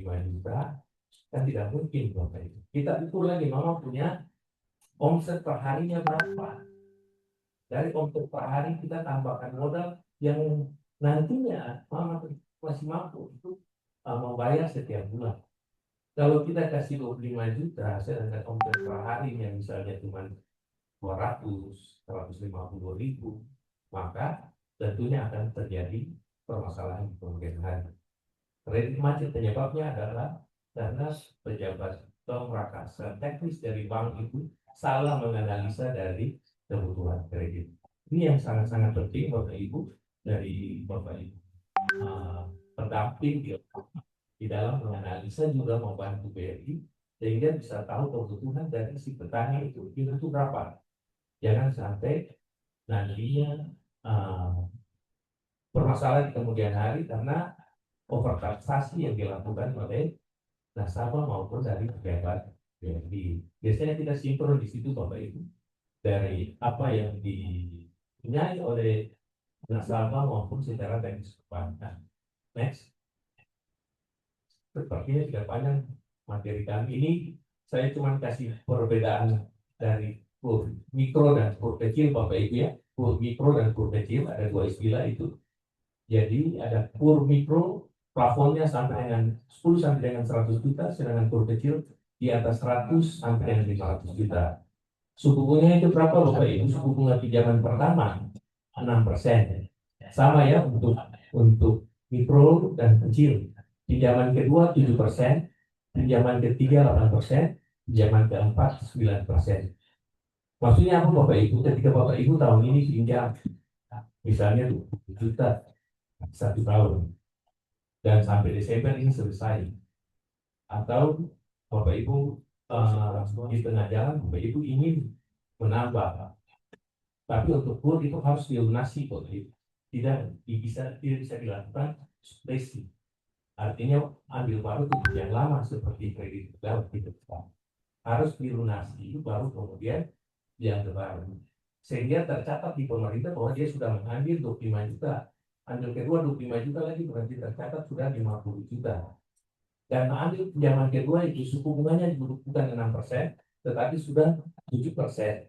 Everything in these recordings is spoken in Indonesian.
25 juta, kan tidak mungkin Bapak Ibu. Kita ukur lagi, Mama punya omset per harinya berapa. Dari omset per hari kita tambahkan modal yang nantinya Mama masih mampu untuk membayar setiap bulan. Kalau kita kasih 25 juta, sedangkan omset per harinya misalnya cuma 150 ribu, maka tentunya akan terjadi permasalahan di kemudian hari. Kredit macet penyebabnya adalah karena pejabat pemrakasan teknis dari bank itu salah menganalisa dari kebutuhan kredit. Ini yang sangat-sangat penting Bapak Ibu, dari Bapak Ibu pendamping di dalam menganalisa juga membantu BRI sehingga bisa tahu kebutuhan dari si petani itu berapa. Jangan sampai nantinya bermasalah di kemudian hari karena overkapasasi yang dilakukan oleh nasabah maupun dari pejabat BRI. Biasanya kita sinkron di situ Bapak Ibu, dari apa yang dipunyai oleh nasabah maupun secara teknis perbankan. Next. Sepertinya tidak panjang materi kami ini. Saya cuma kasih perbedaan dari kur mikro dan kur kecil Bapak Ibu ya. Kur mikro dan kur kecil ada dua istilah itu. Jadi ada kur mikro plafonnya sampai dengan 10 sampai dengan 100 juta, sedangkan kur kecil di atas 100 sampai dengan 500 juta. Suku bunganya itu berapa Bapak Ibu? Suku bunga pinjaman pertama 6%. Sama ya untuk mikro dan kecil. Pinjaman kedua 7%, pinjaman ketiga 8%, pinjaman keempat 9%. Maksudnya apa Bapak Ibu? Ketika Bapak Ibu tahun ini pinjam misalnya 20 juta 1 tahun dan sampai Desember ini selesai, atau Bapak Ibu di tengah jalan Bapak Ibu ingin menambah, tapi untuk kur itu harus dilunasi Bapak Ibu. Tidak bisa dilakukan suplesi. Artinya ambil baru itu yang lama seperti kredit dalam gitu. Harus dilunasi baru kemudian yang baru. Sehingga tercatat di pemerintah bahwa dia sudah mengambil 25 juta. Ambil kedua 25 juta lagi berarti tercatat sudah 50 juta. Dan ambil pinjaman kedua itu suku bunganya bukan 6%, tetapi sudah 7%.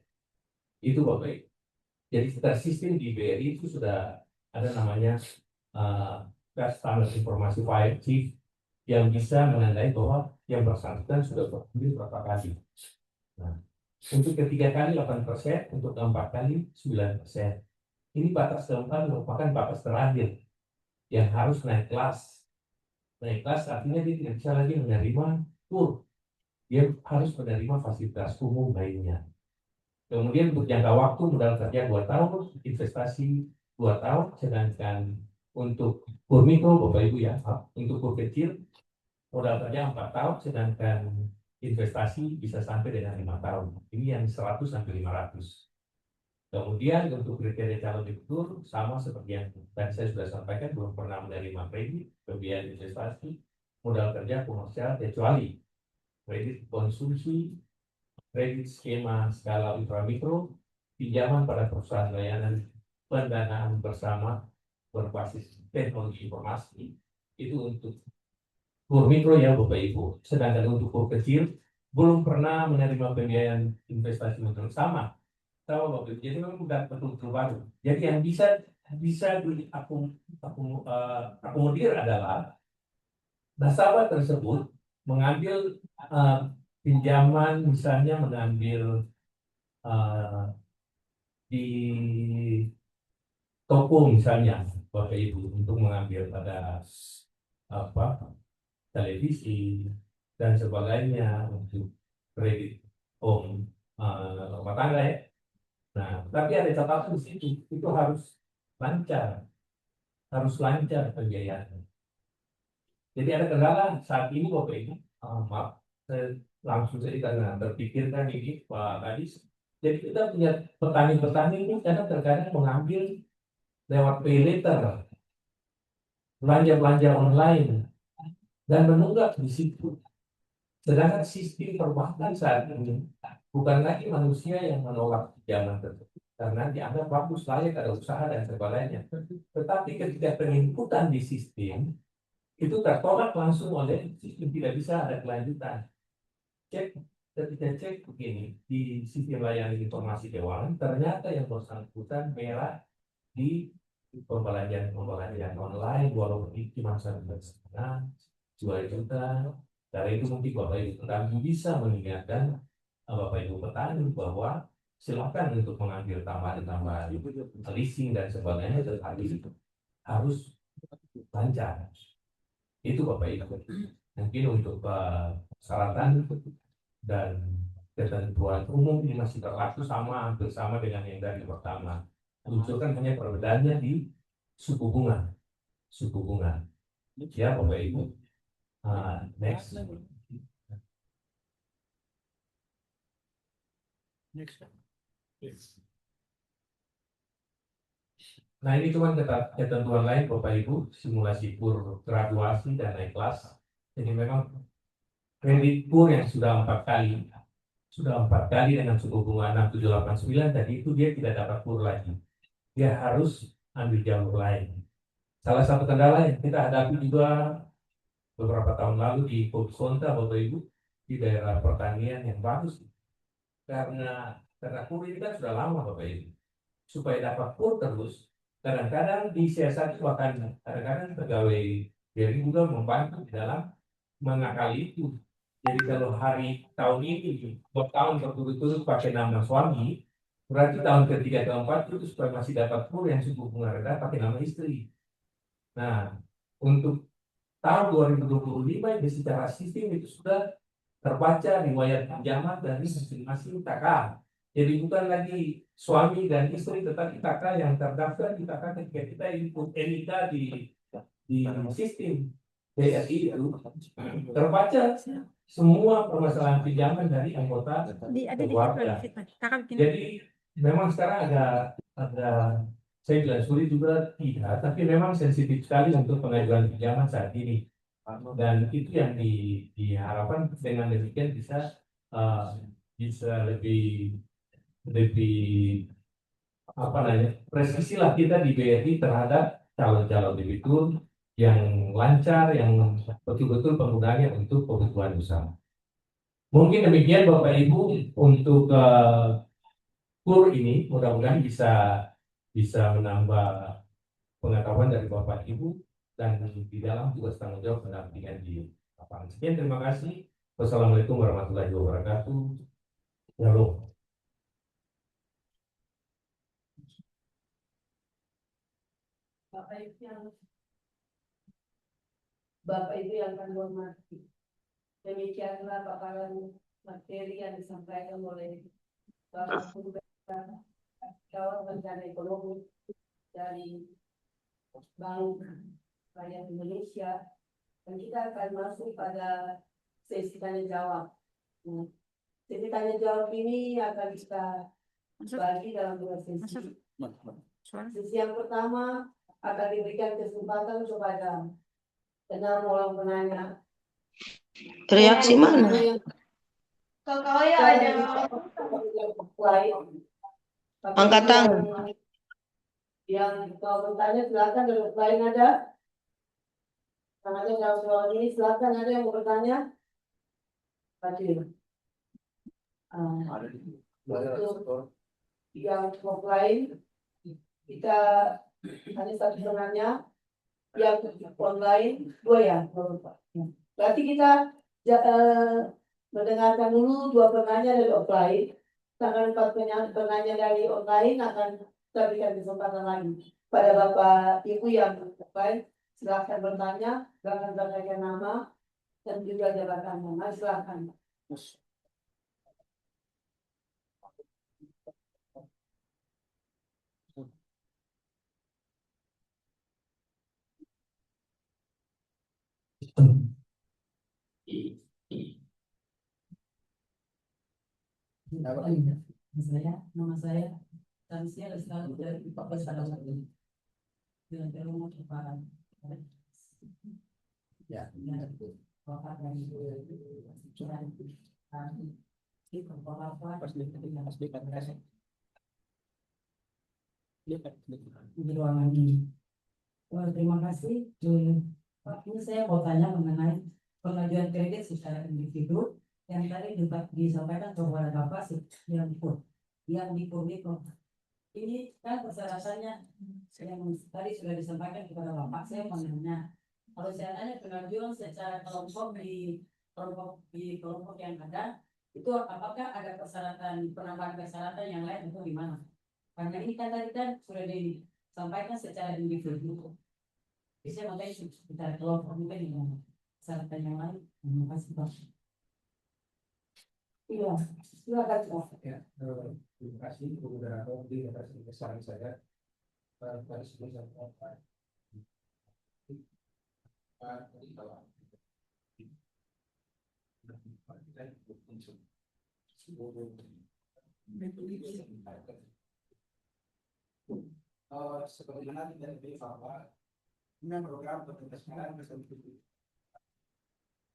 Itu Bapak Ibu. Jadi sistem di BRI itu sudah ada namanya standar informasi file chief yang bisa menandai bahwa yang bersangkutan sudah berambil berapa kali. Nah, untuk ketiga kali 8%, untuk keempat kali 9%. Ini batas keempat merupakan batas terakhir yang harus naik kelas. Naik kelas artinya dia tidak bisa lagi menerima kur. Dia harus menerima fasilitas umum lainnya. Kemudian untuk jangka waktu modal kerja 2 tahun, investasi 2 tahun, sedangkan untuk kur mikro Bapak Ibu ya, untuk kur kecil modal kerja 4 tahun, sedangkan investasi bisa sampai dengan 5 tahun. Ini yang 100 sampai 500. Kemudian untuk kriteria calon debitur sama seperti yang tadi saya sudah sampaikan, belum pernah menerima kredit, pembiayaan investasi, modal kerja komersial kecuali kredit konsumsi, kredit skema skala ultramikro, pinjaman pada perusahaan layanan pendanaan bersama berbasis teknologi informasi, itu untuk kur mikro ya Bapak Ibu. Sedangkan untuk kur kecil belum pernah menerima pembiayaan investasi modal sama Bapak Ibu. Jadi memang bukan betul-betul baru. Jadi yang bisa diakomodir adalah nasabah tersebut mengambil pinjaman, misalnya mengambil di toko misalnya Bapak Ibu untuk mengambil pada televisi dan sebagainya untuk kredit home rumah tangga ya. Nah, tapi ada catatan di situ, itu harus lancar pembiayaan. Jadi ada kendala saat ini Bapak Ibu, maaf, saya langsung saja karena terpikirkan ini Pak Kadis. Jadi kita punya petani-petani ini kadang-kadang mengambil lewat pay later, belanja online, dan menunggak di situ. Sedangkan sistem perbankan saat ini bukan lagi manusia yang menolak pinjaman tersebut karena dianggap bagus, layak, ada usaha dan sebagainya. Tetapi ketika penginputan di sistem, itu tertolak langsung oleh sistem, tidak bisa ada kelanjutan. Ketika cek begini di sistem layanan informasi keuangan, ternyata yang bersangkutan merah di pembelanjaan online, walaupun itu cuma 1,5 2 juta. Dari itu mungkin Bapak Ibu petani bisa mengingatkan Bapak Ibu petani bahwa silakan untuk mengambil tambahan leasing dan sebagainya, tetapi harus lancar. Itu Bapak Ibu. Mungkin untuk persyaratan dan ketentuan umum ini masih berlaku sama, hampir sama dengan yang dari pertama. Munculkan hanya perbedaannya di suku bunga. Suku bunga. Ya Bapak Ibu. Next. Nah ini cuma ketentuan lain Bapak Ibu, simulasi kur graduasi dan naik kelas. Jadi memang kredit kur yang sudah 4 kali dengan suku bunga 6,789 tadi itu dia tidak dapat kur lagi. Dia harus ambil jalur lain. Salah satu kendala yang kita hadapi juga beberapa tahun lalu di Sonta Bapak Ibu di daerah pertanian yang bagus, karena kur ini kan sudah lama Bapak Ibu. Supaya dapat kur terus, kadang-kadang disiasati, bahkan kadang-kadang pegawai dari juga membantu di dalam mengakali itu. Jadi kalau hari tahun ini buat tahun berturut-turut pakai nama suami, berarti tahun ketiga keempat itu supaya masih dapat kur yang suku bunga rendah pakai nama istri. Nah, untuk tahun 2025 ini secara sistem itu sudah terbaca riwayat pinjaman dari masing-masing kakak. Jadi bukan lagi suami dan istri, tetapi kakak yang terdaftar di kakak ketika kita input NIK di sistem BRI itu terbaca semua permasalahan pinjaman dari anggota keluarga. Jadi memang sekarang ada saya bilang sulit juga tidak, tapi memang sensitif sekali untuk pengajuan pinjaman saat ini. Dan itu yang diharapkan dengan demikian bisa lebih presisi lah kita di BRI terhadap calon-calon debitur yang lancar, yang betul-betul penggunaannya untuk kebutuhan usaha. Mungkin demikian Bapak Ibu untuk kur ini, mudah-mudahan bisa menambah pengetahuan dari Bapak Ibu dan di dalam tugas tanggung jawab pendampingan di lapangan. Sekian, terima kasih. Wassalamualaikum warahmatullahi wabarakatuh. Halo. Bapak Ibu yang kami hormati, demikianlah paparan materi yang disampaikan oleh Bapak Kawan Rencana Ekonomi dari Bank Rakyat Indonesia, dan kita akan masuk pada sesi tanya jawab. Sesi tanya jawab ini akan kita bagi dalam 2 sesi. Sesi yang pertama akan diberikan kesempatan kepada 6 orang penanya. Reaksi mana? Kalau ya ada Angkat tangan. Yang mau bertanya silakan, dari lain ada. Tangannya jawab soal ini, silakan, ada yang mau bertanya? Hadir. Untuk yang offline kita hanya 1 penanya, yang online 2 ya. Berarti kita mendengarkan dulu 2 penanya dari offline. Tanggal 4 penanya dari online akan kita berikan kesempatan lagi pada Bapak Ibu yang offline. Silakan bertanya, jangan sampaikan nama dan juga jabatan nama. Silakan. Nama saya Tansia Lestari dari Pak Pesantren dengan ilmu keparan. Ya, Bapak dari di ruangan ini. Terima kasih Pak, ini saya mau tanya mengenai pengajuan kredit secara individu yang tadi juga disampaikan kepada Bapak yang di mikro. Ini kan persyaratannya yang tadi sudah disampaikan kepada Bapak. Saya mau nanya, kalau saya tanya pengajuan secara kelompok di kelompok yang ada, itu apakah ada persyaratan penambahan persyaratan yang lain atau gimana? Karena ini kan tadi kan sudah disampaikan secara individu. Bisa makanya sekitar kelompok mungkin yang persyaratan yang lain. Terima kasih Pak. Iya, silakan Pak. Ya, terima kasih Bu Moderator. Di atas saran saya tadi sudah saya sebagaimana kita diberi bahwa ini program berdasarkan keseluruhan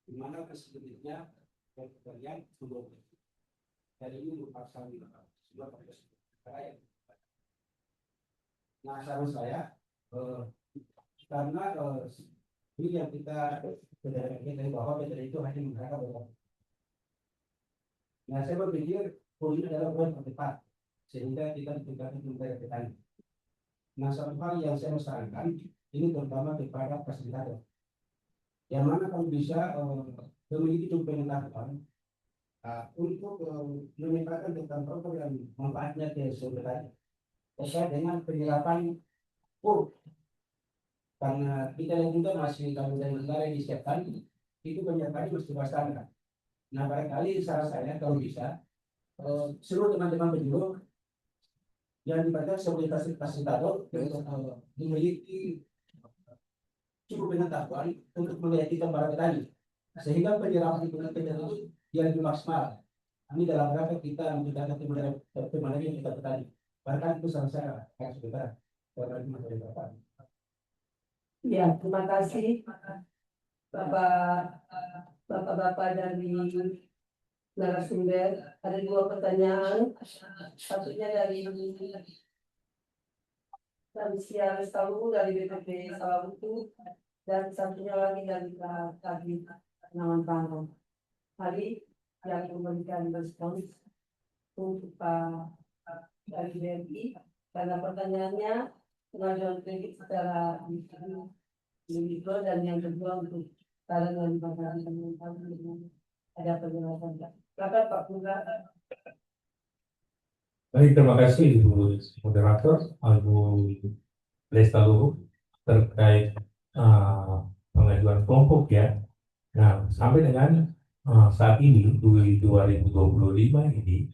di mana keseluruhannya yang belum dari ini merupakan sebuah proses yang nah saran saya karena ini yang kita dari bahwa kita itu hanya menggunakan beberapa. Nah saya berpikir ini adalah poin terdepan sehingga kita tingkatkan kepada petani. Nah satu hal yang saya sarankan ini terutama kepada fasilitator yang mana kalau bisa memiliki pengetahuan untuk memetakan tentang program manfaatnya ke seluruh petani terkait dengan penyerapan pur karena kita yang juga masih kalau dari negara disiapkan itu penyerapannya mesti waspada. Nah barangkali saran saya kalau bisa seluruh teman-teman penyuluh yang dibaca sebagai fasilitator memiliki cukup pengetahuan untuk melihat para petani sehingga penyerapan itu yang lebih maksimal. Ini dalam rangka kita meningkatkan pemandangan kita petani. Bahkan itu saran saya harus kita materi Bapak. Ya, terima kasih Bapak-bapak dari narasumber. Ada dua pertanyaan. Satunya dari Siang Stalu dari BPP Sawabutu dan satunya lagi dari Kadin Nawan Panggung. Hari yang memberikan respons untuk Pak dari BRI karena pertanyaannya pengajuan kredit secara individu dan yang kedua untuk saran yang diberikan dengan ada penjelasan. Silakan Pak Putra. Baik, terima kasih Ibu Moderator, Ibu Lestalu terkait pengajuan kelompok ya. Nah, sampai dengan saat ini 2025 ini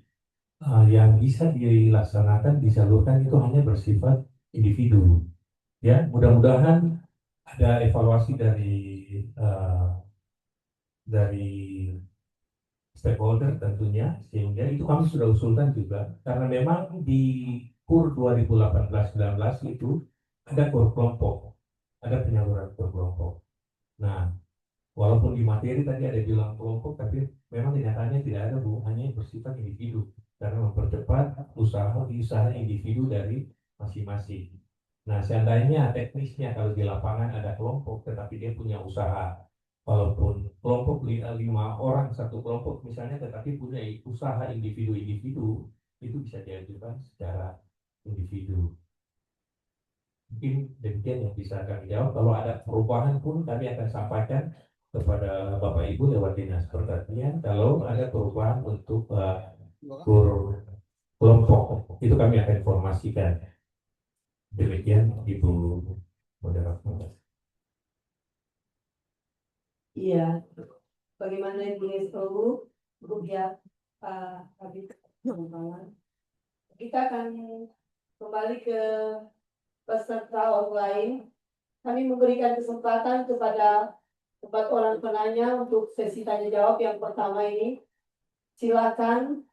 yang bisa dilaksanakan disalurkan itu hanya bersifat individu. Ya, mudah-mudahan ada evaluasi dari stakeholder tentunya, sehingga itu kami sudah usulkan juga karena memang di KUR 2018-19 itu ada KUR kelompok, ada penyaluran KUR kelompok. Nah, walaupun di materi tadi ada bilang kelompok, tapi memang kenyataannya tidak ada Bu, hanya bersifat individu karena mempercepat usaha individu dari masing-masing. Nah, seandainya teknisnya kalau di lapangan ada kelompok, tetapi dia punya usaha, walaupun kelompok 5 orang satu kelompok misalnya, tetapi punya usaha individu-individu, itu bisa diajukan secara individu. Mungkin demikian yang bisa kami jawab. Kalau ada perubahan pun kami akan sampaikan kepada Bapak Ibu lewat Dinas Pertanian. Kalau ada perubahan untuk kelompok, itu kami akan informasikan. Demikian Ibu Moderator. Iya, bagaimana Ibu Lestalu, ya Pak Kabit Pengembangan. Kita akan kembali ke peserta online. Kami memberikan kesempatan kepada 4 orang penanya untuk sesi tanya jawab yang pertama ini. Silakan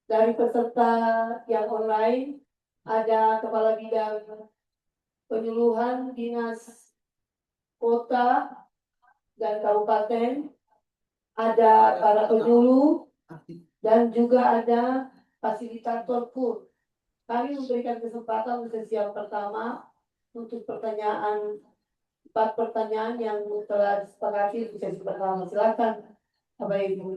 dari peserta yang online ada Kepala Bidang Penyuluhan Dinas Kota dan Kabupaten, ada para penyuluh dan juga ada fasilitator KUR. Kami memberikan kesempatan untuk sesi yang pertama untuk pertanyaan 4 pertanyaan yang telah disepakati di sesi pertama. Silakan, Bapak Ibu.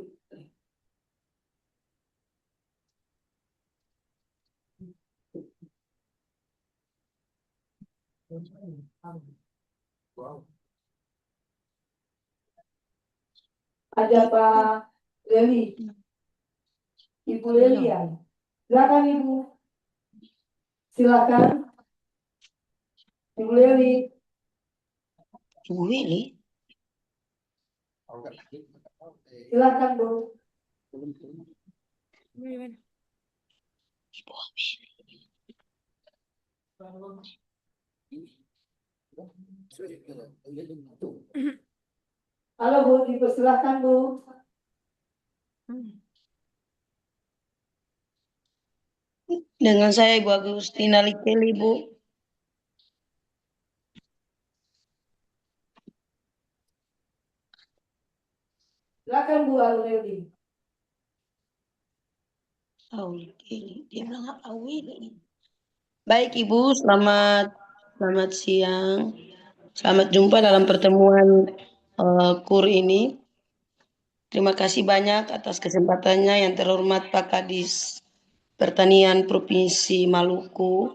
Ada Pak Leli, Ibu Leli ya. Silakan Ibu. Silakan, Ibu Leli. Ibu Willy. Silakan Bu. Ibu Willy. Halo Bu, dipersilakan Bu. Dengan saya Ibu Agustina Likeli, Bu. Silakan Bu Leli. Likeli. Dia bilang Willy. Baik Ibu, selamat siang. Selamat jumpa dalam pertemuan KUR ini. Terima kasih banyak atas kesempatannya yang terhormat Pak Kadis Pertanian Provinsi Maluku,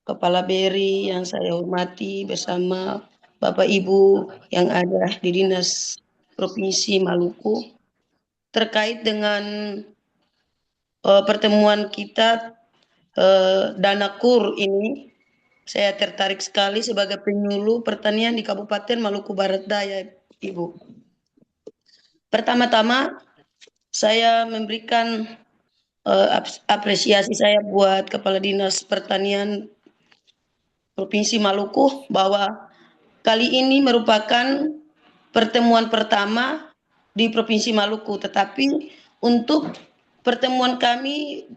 Kepala BERI yang saya hormati bersama Bapak Ibu yang ada di Dinas Provinsi Maluku terkait dengan pertemuan kita dana KUR ini. Saya tertarik sekali sebagai penyuluh pertanian di Kabupaten Maluku Barat Daya, Ibu. Pertama-tama saya memberikan apresiasi saya buat Kepala Dinas Pertanian Provinsi Maluku bahwa kali ini merupakan pertemuan pertama di Provinsi Maluku, tetapi untuk pertemuan kami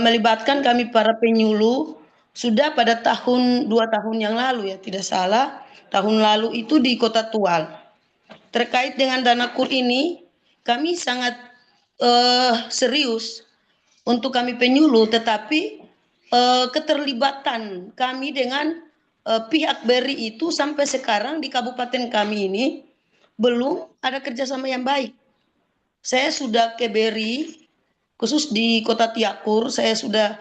melibatkan kami para penyuluh sudah pada 2 tahun yang lalu ya, tidak salah. Tahun lalu itu di Kota Tual. Terkait dengan dana KUR ini, kami sangat serius untuk kami penyuluh, tetapi keterlibatan kami dengan pihak BERI itu sampai sekarang di kabupaten kami ini belum ada kerjasama yang baik. Saya sudah ke BERI, khusus di Kota Tiakur, saya sudah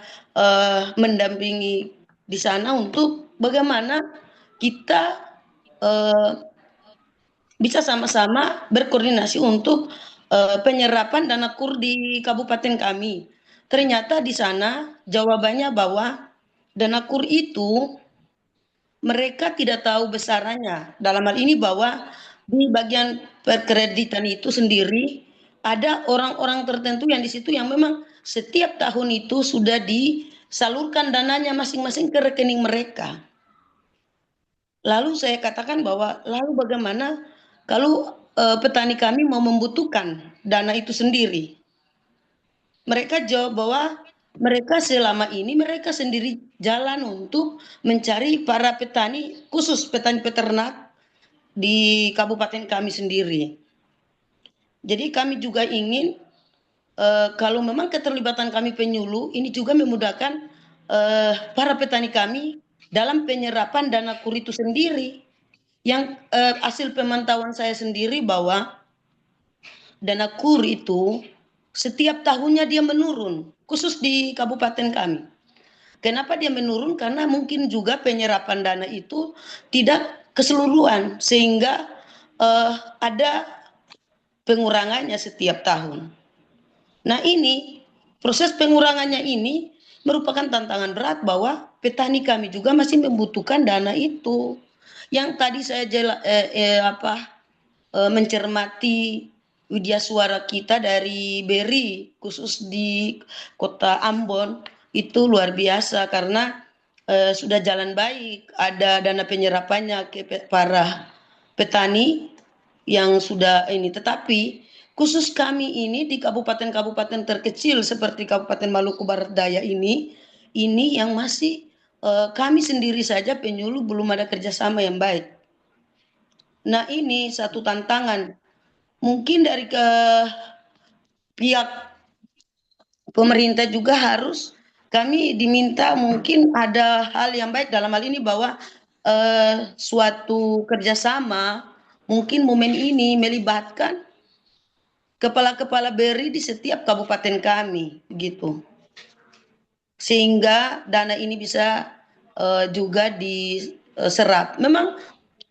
mendampingi di sana untuk bagaimana kita bisa sama-sama berkoordinasi untuk penyerapan dana KUR di kabupaten kami. Ternyata di sana jawabannya bahwa dana KUR itu mereka tidak tahu besarannya. Dalam hal ini bahwa di bagian perkreditan itu sendiri ada orang-orang tertentu yang di situ yang memang setiap tahun itu sudah disalurkan dananya masing-masing ke rekening mereka. Lalu saya katakan bahwa lalu bagaimana kalau petani kami mau membutuhkan dana itu sendiri. Mereka jawab bahwa mereka selama ini mereka sendiri jalan untuk mencari para petani, khusus petani peternak di kabupaten kami sendiri. Jadi kami juga ingin kalau memang keterlibatan kami penyuluh ini juga memudahkan para petani kami dalam penyerapan dana KUR itu sendiri. Yang hasil pemantauan saya sendiri bahwa dana KUR itu setiap tahunnya dia menurun, khusus di kabupaten kami. Kenapa dia menurun? Karena mungkin juga penyerapan dana itu tidak keseluruhan, sehingga ada pengurangannya setiap tahun. Nah ini, proses pengurangannya ini merupakan tantangan berat bahwa petani kami juga masih membutuhkan dana itu. Yang tadi saya mencermati widya suara kita dari BERI khusus di Kota Ambon itu luar biasa karena sudah jalan baik, ada dana penyerapannya ke para petani yang sudah ini, tetapi khusus kami ini di kabupaten-kabupaten terkecil seperti Kabupaten Maluku Barat Daya ini yang masih kami sendiri saja penyuluh belum ada kerjasama yang baik. Nah ini satu tantangan. Mungkin dari ke pihak pemerintah juga harus kami diminta mungkin ada hal yang baik dalam hal ini bahwa suatu kerjasama mungkin momen ini melibatkan kepala-kepala BRI di setiap kabupaten kami, gitu. Sehingga dana ini bisa juga diserap. Memang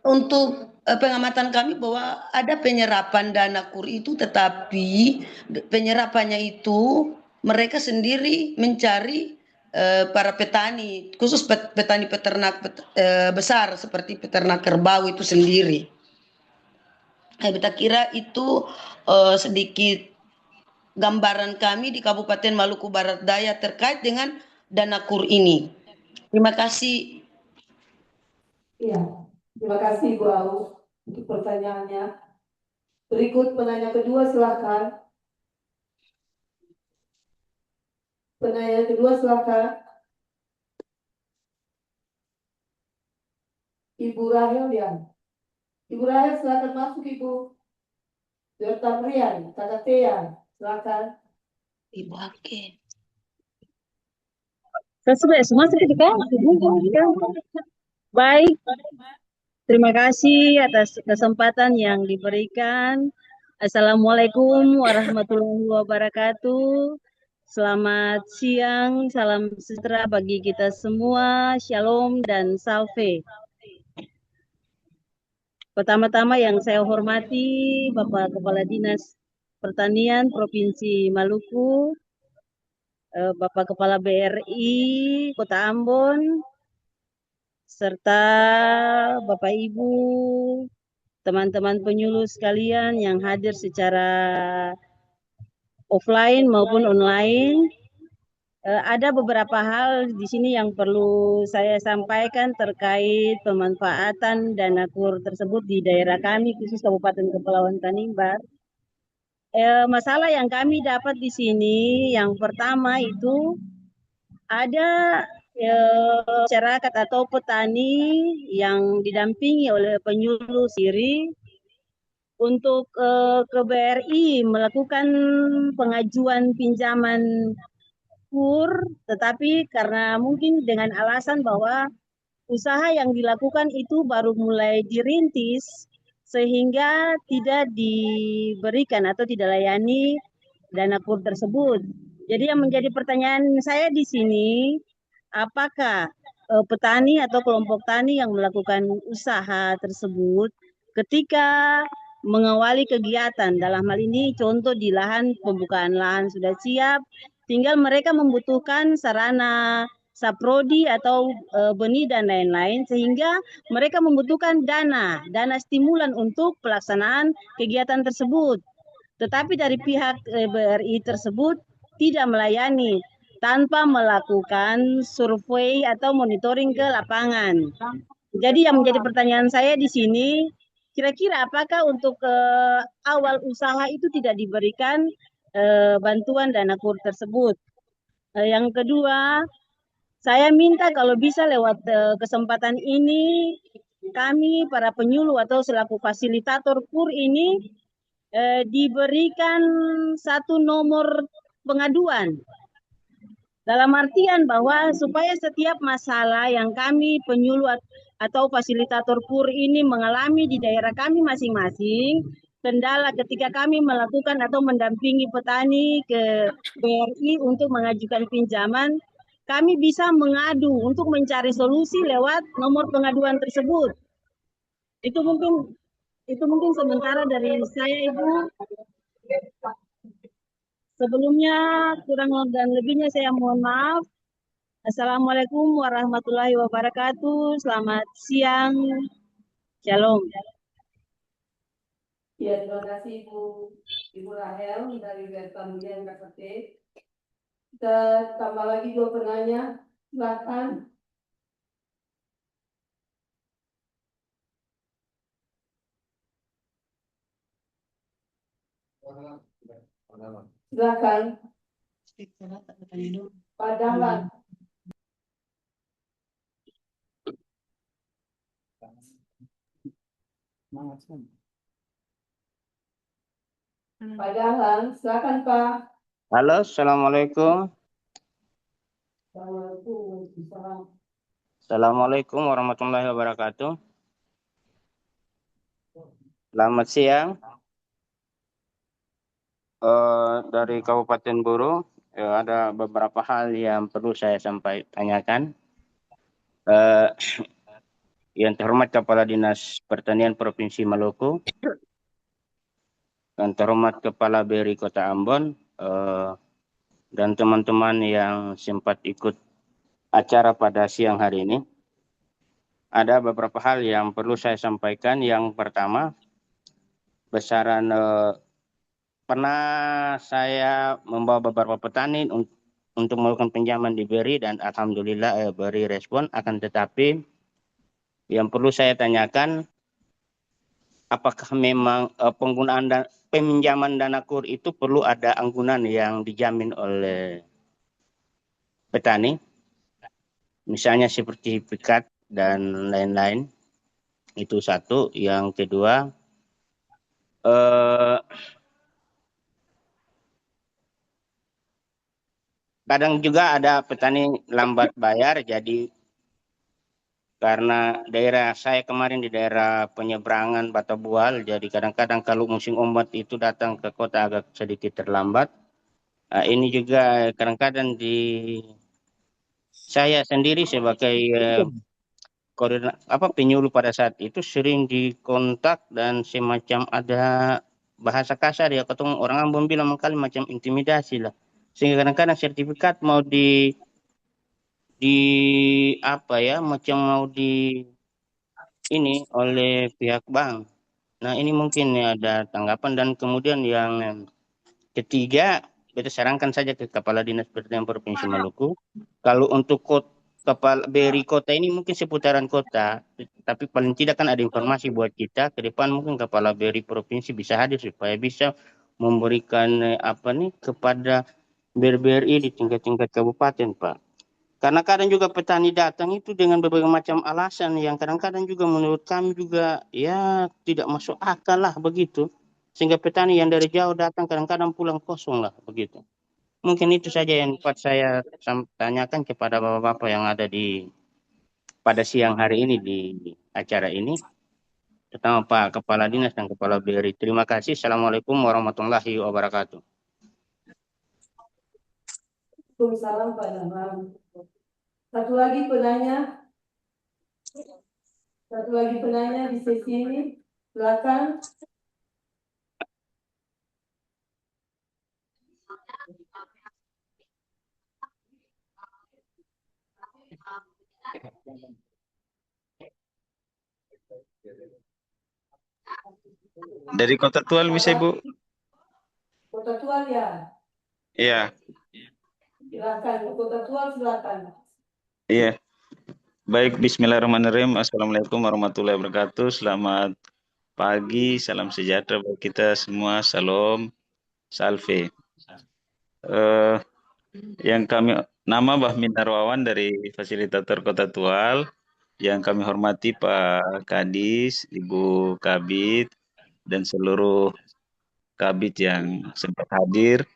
untuk pengamatan kami bahwa ada penyerapan dana KUR itu, tetapi penyerapannya itu mereka sendiri mencari para petani, khusus petani peternak besar seperti peternak kerbau itu sendiri. Kita kira itu sedikit gambaran kami di Kabupaten Maluku Barat Daya terkait dengan dana KUR ini. Terima kasih. Iya, terima kasih Bu Aus untuk pertanyaannya. Berikut penanya kedua, silakan. Penanya kedua, silakan. Ibu Rahel ya. Ibu Rahel, silakan masuk Ibu. Dr. Rian, Kakak Tia, silakan. Ibu Ake. Sesuai semua sertifikat. Baik, terima kasih atas kesempatan yang diberikan. Assalamualaikum warahmatullahi wabarakatuh. Selamat siang, salam sejahtera bagi kita semua. Shalom dan salve. Pertama-tama yang saya hormati Bapak Kepala Dinas Pertanian Provinsi Maluku, Bapak Kepala BRI Kota Ambon, serta Bapak Ibu, teman-teman penyuluh sekalian yang hadir secara offline maupun online. Ada beberapa hal di sini yang perlu saya sampaikan terkait pemanfaatan dana KUR tersebut di daerah kami, khusus Kabupaten Kepulauan Tanimbar. Masalah yang kami dapat di sini, yang pertama itu ada masyarakat atau petani yang didampingi oleh penyuluh sendiri untuk ke BRI melakukan pengajuan pinjaman KUR, tetapi karena mungkin dengan alasan bahwa usaha yang dilakukan itu baru mulai dirintis, sehingga tidak diberikan atau tidak layani dana KUR tersebut. Jadi yang menjadi pertanyaan saya di sini, apakah petani atau kelompok tani yang melakukan usaha tersebut ketika mengawali kegiatan, dalam hal ini contoh di lahan, pembukaan lahan sudah siap, tinggal mereka membutuhkan sarana saprodi atau benih dan lain-lain, sehingga mereka membutuhkan dana stimulan untuk pelaksanaan kegiatan tersebut. Tetapi dari pihak BRI tersebut tidak melayani tanpa melakukan survei atau monitoring ke lapangan. Jadi yang menjadi pertanyaan saya di sini, kira-kira apakah untuk awal usaha itu tidak diberikan bantuan dana KUR tersebut? Yang kedua, saya minta kalau bisa lewat kesempatan ini, kami para penyuluh atau selaku fasilitator KUR ini diberikan satu nomor pengaduan. Dalam artian bahwa supaya setiap masalah yang kami penyuluh atau fasilitator KUR ini mengalami di daerah kami masing-masing, kendala ketika kami melakukan atau mendampingi petani ke BRI untuk mengajukan pinjaman, kami bisa mengadu untuk mencari solusi lewat nomor pengaduan tersebut. Itu mungkin sementara dari saya, Ibu. Sebelumnya kurang dan lebihnya saya mohon maaf. Assalamualaikum warahmatullahi wabarakatuh. Selamat siang. Shalom. Ya, terima kasih Ibu Rahel dari Kementerian KKT. Kita tambah lagi 2 penanya. Silakan. Silakan. Padahal. Padahal, silakan Pak. Halo, assalamualaikum. Assalamualaikum warahmatullahi wabarakatuh. Selamat siang. Dari Kabupaten Buru, ada beberapa hal yang perlu saya tanyakan. Yang terhormat Kepala Dinas Pertanian Provinsi Maluku, yang terhormat Kepala BRI Kota Ambon, dan teman-teman yang sempat ikut acara pada siang hari ini. Ada beberapa hal yang perlu saya sampaikan. Yang pertama, besaran pernah saya membawa beberapa petani untuk melakukan pinjaman di BRI dan alhamdulillah BRI respon. Akan tetapi yang perlu saya tanyakan, apakah memang penggunaan peminjaman dana KUR itu perlu ada anggunan yang dijamin oleh petani, misalnya sertifikat dan lain-lain. Itu satu. Yang kedua, kadang juga ada petani lambat bayar, jadi karena daerah saya kemarin di daerah penyeberangan Batabual, jadi kadang-kadang kalau musim ombak itu datang ke kota agak sedikit terlambat. Ini juga kadang-kadang saya sendiri sebagai penyuluh pada saat itu sering dikontak dan semacam ada bahasa kasar ya, ketemu orang Ambon bilang kali macam intimidasi lah, sehingga kadang-kadang sertifikat mau macam mau ini oleh pihak bank. Nah, ini mungkin ya ada tanggapan. Dan kemudian yang ketiga, kita sarankan saja ke Kepala Dinas Pertanian Provinsi Maluku, kalau untuk Kepala BRI Kota ini mungkin seputaran kota, tapi paling tidak kan ada informasi buat kita ke depan. Mungkin Kepala BRI Provinsi bisa hadir supaya bisa memberikan kepada BRI di tingkat-tingkat kabupaten, Pak. Karena kadang juga petani datang itu dengan berbagai macam alasan yang kadang-kadang juga menurut kami juga ya tidak masuk akal lah begitu. Sehingga petani yang dari jauh datang kadang-kadang pulang kosong lah begitu. Mungkin itu saja yang dapat saya tanyakan kepada bapak-bapak yang ada pada siang hari ini di acara ini. Terutama Pak Kepala Dinas dan Kepala BRI. Terima kasih. Assalamualaikum warahmatullahi wabarakatuh. Waalaikumsalam Pak Damang. Satu lagi penanya di sesi ini, silakan. Dari Kota Tual bisa Ibu? Kota Tual ya. Iya. Silakan, Kota Tual silakan. Iya. Baik, bismillahirrahmanirrahim. Assalamualaikum warahmatullahi wabarakatuh. Selamat pagi, salam sejahtera buat kita semua. Salam, salve. Yang kami nama Bahmin Narwawan dari Fasilitator Kota Tual. Yang kami hormati Pak Kadis, Ibu Kabid, dan seluruh Kabid yang sempat hadir.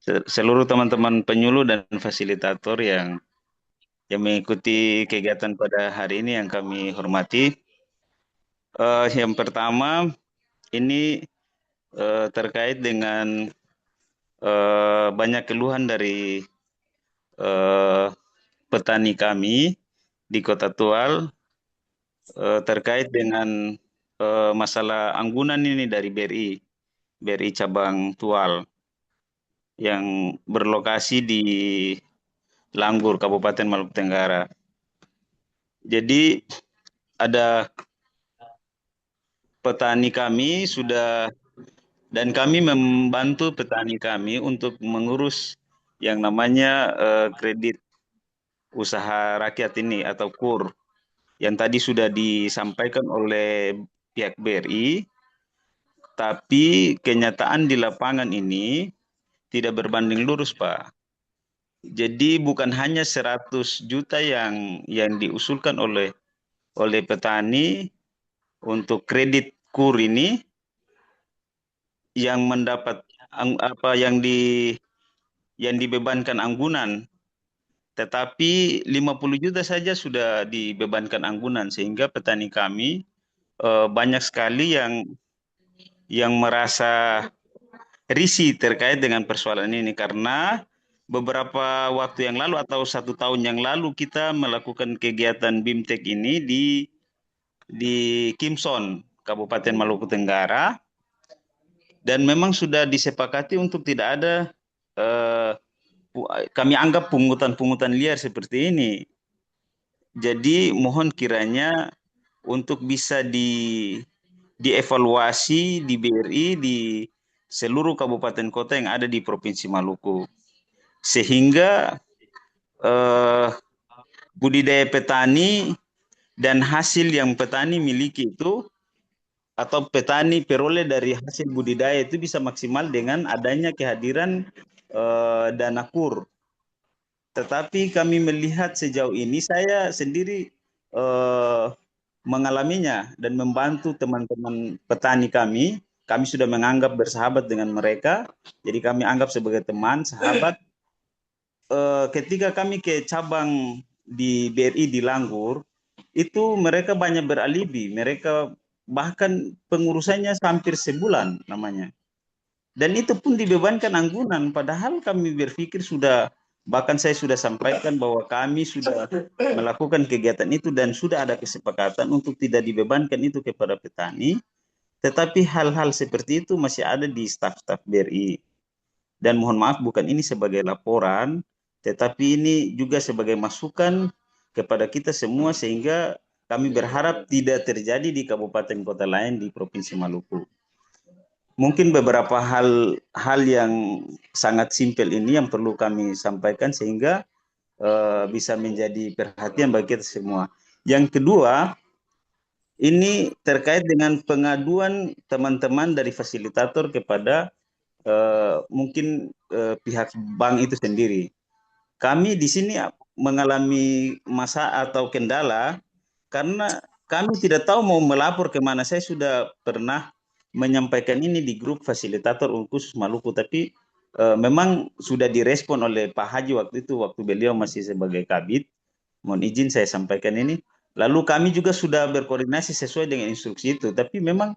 Seluruh teman-teman penyuluh dan fasilitator yang mengikuti kegiatan pada hari ini yang kami hormati. Yang pertama ini terkait dengan banyak keluhan dari petani kami di Kota Tual terkait dengan masalah anggunan ini dari BRI cabang Tual yang berlokasi di Langgur, Kabupaten Maluku Tenggara. Jadi ada petani kami dan kami membantu petani kami untuk mengurus yang namanya kredit usaha rakyat ini atau KUR yang tadi sudah disampaikan oleh pihak BRI, tapi kenyataan di lapangan ini tidak berbanding lurus, Pak. Jadi bukan hanya 100 juta yang diusulkan oleh petani untuk kredit KUR ini yang mendapat yang yang dibebankan anggunan. Tetapi 50 juta saja sudah dibebankan anggunan, sehingga petani kami banyak sekali yang merasa risih terkait dengan persoalan ini, karena beberapa waktu yang lalu atau 1 tahun yang lalu kita melakukan kegiatan BIMTEK ini di Kimson, Kabupaten Maluku Tenggara, dan memang sudah disepakati untuk tidak ada kami anggap pungutan-pungutan liar seperti ini. Jadi mohon kiranya untuk bisa dievaluasi di BRI di seluruh kabupaten kota yang ada di Provinsi Maluku, sehingga budidaya petani dan hasil yang petani miliki itu, atau petani peroleh dari hasil budidaya itu bisa maksimal dengan adanya kehadiran dana KUR. Tetapi kami melihat sejauh ini, saya sendiri mengalaminya dan membantu teman-teman petani kami. Kami sudah menganggap bersahabat dengan mereka, jadi kami anggap sebagai teman, sahabat. Ketika kami ke cabang di BRI di Langgur, itu mereka banyak beralibi, mereka bahkan pengurusannya hampir sebulan namanya. Dan itu pun dibebankan anggunan, padahal kami berpikir sudah, bahkan saya sudah sampaikan bahwa kami sudah melakukan kegiatan itu dan sudah ada kesepakatan untuk tidak dibebankan itu kepada petani, tetapi hal-hal seperti itu masih ada di staf-staf BRI. Dan mohon maaf, bukan ini sebagai laporan, tetapi ini juga sebagai masukan kepada kita semua, sehingga kami berharap tidak terjadi di kabupaten kota lain di Provinsi Maluku. Mungkin beberapa hal yang sangat simpel ini yang perlu kami sampaikan, sehingga bisa menjadi perhatian bagi kita semua. Yang kedua, ini terkait dengan pengaduan teman-teman dari fasilitator kepada mungkin pihak bank itu sendiri. Kami di sini mengalami masalah atau kendala karena kami tidak tahu mau melapor kemana. Saya sudah pernah menyampaikan ini di grup fasilitator khusus Maluku, tapi memang sudah direspon oleh Pak Haji waktu itu, waktu beliau masih sebagai Kabid. Mohon izin saya sampaikan ini. Lalu kami juga sudah berkoordinasi sesuai dengan instruksi itu, tapi memang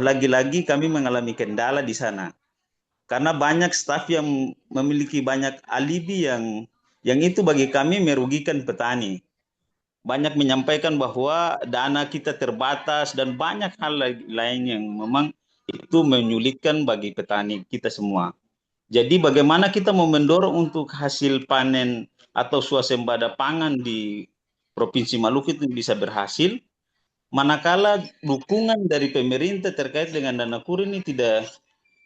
lagi-lagi kami mengalami kendala di sana. Karena banyak staf yang memiliki banyak alibi yang itu bagi kami merugikan petani. Banyak menyampaikan bahwa dana kita terbatas dan banyak hal lain yang memang itu menyulitkan bagi petani kita semua. Jadi bagaimana kita mau mendorong untuk hasil panen atau swasembada pangan di Provinsi Maluku itu bisa berhasil, manakala dukungan dari pemerintah terkait dengan dana KUR ini tidak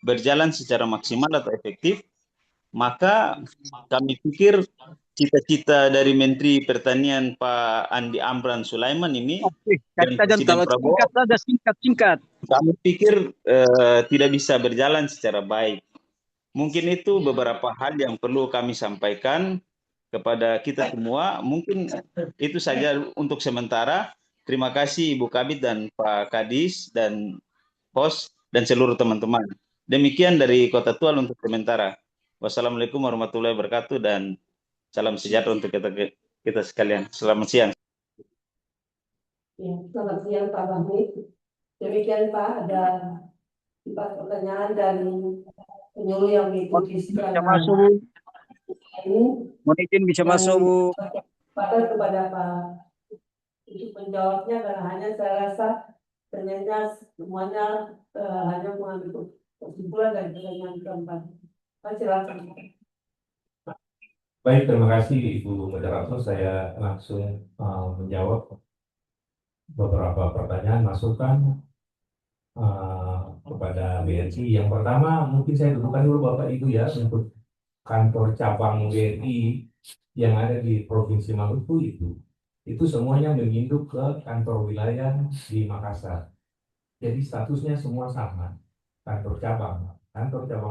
berjalan secara maksimal atau efektif, maka kami pikir cita-cita dari Menteri Pertanian Pak Andi Amran Sulaiman ini dan Presiden Prabowo, singkat. kami pikir tidak bisa berjalan secara baik. Mungkin itu beberapa hal yang perlu kami sampaikan kepada kita semua. Mungkin itu saja untuk sementara. Terima kasih Ibu Kabid dan Pak Kadis dan host dan seluruh teman-teman. Demikian dari Kota Tual untuk sementara. Wassalamualaikum warahmatullahi wabarakatuh dan salam sejahtera untuk kita sekalian. Selamat siang. Ya, selamat siang Pak Bahmi. Demikian Pak, ada 4 pertanyaan dari penyuluh yang mengikuti Bisa secara masuk, ini. mohon izin bisa masuk Bu. Pada kepada Pak untuk menjawabnya, karena hanya saya rasa ternyata semuanya hanya mengambil kesimpulan dari pertanyaan keempat. Pak silakan. Baik, terima kasih Ibu Moderator. Saya langsung menjawab beberapa pertanyaan, masukan kepada BRI. Yang pertama, mungkin saya dudukkan dulu Bapak Ibu ya, untuk kantor cabang BRI yang ada di Provinsi Maluku itu semuanya menginduk ke kantor wilayah di Makassar. Jadi statusnya semua sama, kantor cabang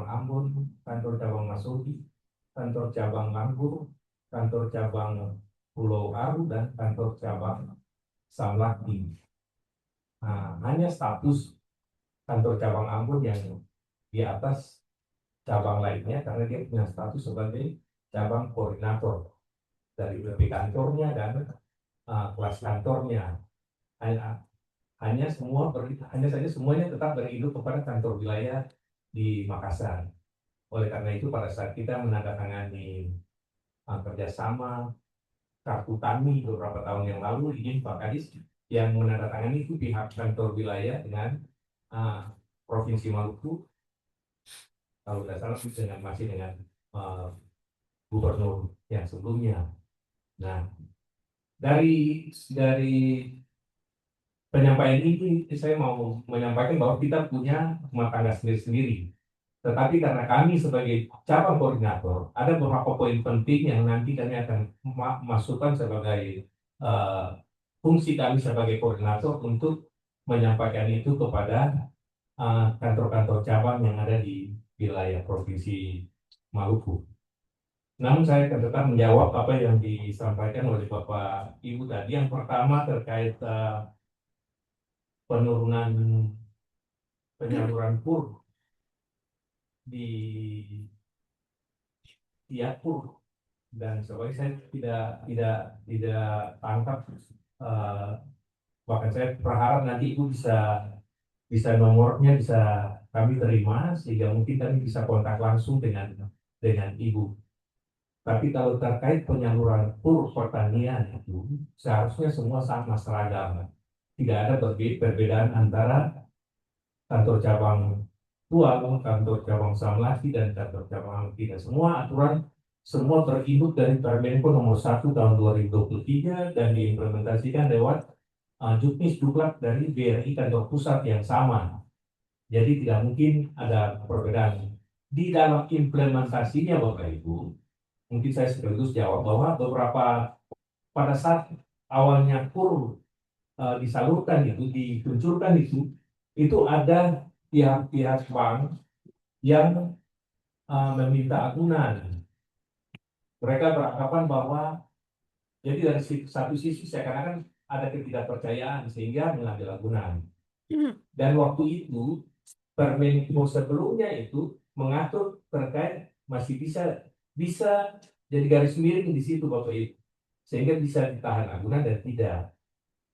Ambon, kantor cabang Masohi, kantor cabang Langgur, kantor cabang Pulau Aru, dan kantor cabang Samlaki. Nah, hanya status kantor cabang Ambon yang di atas cabang lainnya karena dia punya status sebagai cabang koordinator dari UP kantornya dan kelas kantornya. Hanya saja semuanya tetap berinduk kepada kantor wilayah di Makassar. Oleh karena itu pada saat kita menandatangani kerjasama kartu tani beberapa tahun yang lalu, izin Pak Kadis, yang menandatangani itu pihak kantor wilayah dengan Provinsi Maluku, kalau tidak salah masih dengan gubernur yang sebelumnya. Nah, dari penyampaian ini saya mau menyampaikan bahwa kita punya rumah tangga sendiri-sendiri. Tetapi karena kami sebagai cabang koordinator, ada beberapa poin penting yang nanti kami akan masukkan sebagai fungsi kami sebagai koordinator untuk menyampaikan itu kepada kantor-kantor cabang yang ada di wilayah Provinsi Maluku. Namun saya akan tetap menjawab apa yang disampaikan oleh Bapak Ibu tadi. Yang pertama terkait penurunan penyaluran KUR di Tiapur dan sebagainya. Saya tidak tangkap, bahkan saya berharap nanti Ibu bisa nomornya bisa kami terima sehingga mungkin kami bisa kontak langsung dengan Ibu. Tapi kalau terkait penyaluran KUR pertanian itu seharusnya semua sama seragam. Tidak ada perbedaan antara kantor cabang Tual, kantor cabang Samlaki, dan kantor cabang tidak. Semua aturan semua terinduk dari Permenko nomor 1 tahun 2023 dan diimplementasikan lewat Juknis Duklat dari BRI kantor pusat yang sama. Jadi tidak mungkin ada perbedaan. Di dalam implementasinya Bapak Ibu, mungkin saya sekaligus jawab bahwa pada saat awalnya KUR disalurkan diluncurkan itu ada pihak-pihak bank yang meminta agunan. Mereka beranggapan bahwa jadi dari satu sisi seakan-akan ada ketidakpercayaan sehingga mengambil agunan. Dan waktu itu Permenko sebelumnya itu mengatur terkait masih bisa jadi garis miring di situ Bapak Ibu, sehingga bisa ditahan agunan dan tidak.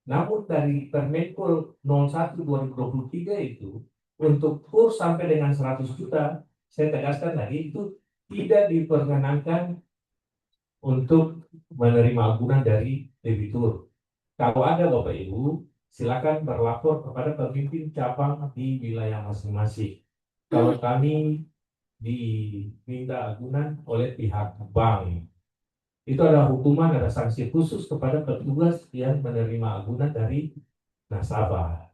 Namun dari Permenko 01 2023 itu untuk KUR sampai dengan 100 juta, saya tegaskan lagi itu tidak diperkenankan untuk menerima agunan dari debitur. Kalau ada Bapak Ibu, silakan berlapor kepada pemimpin cabang di wilayah masing-masing. Kalau kami diminta agunan oleh pihak bank, itu ada hukuman, ada sanksi khusus kepada petugas yang menerima agunan dari nasabah.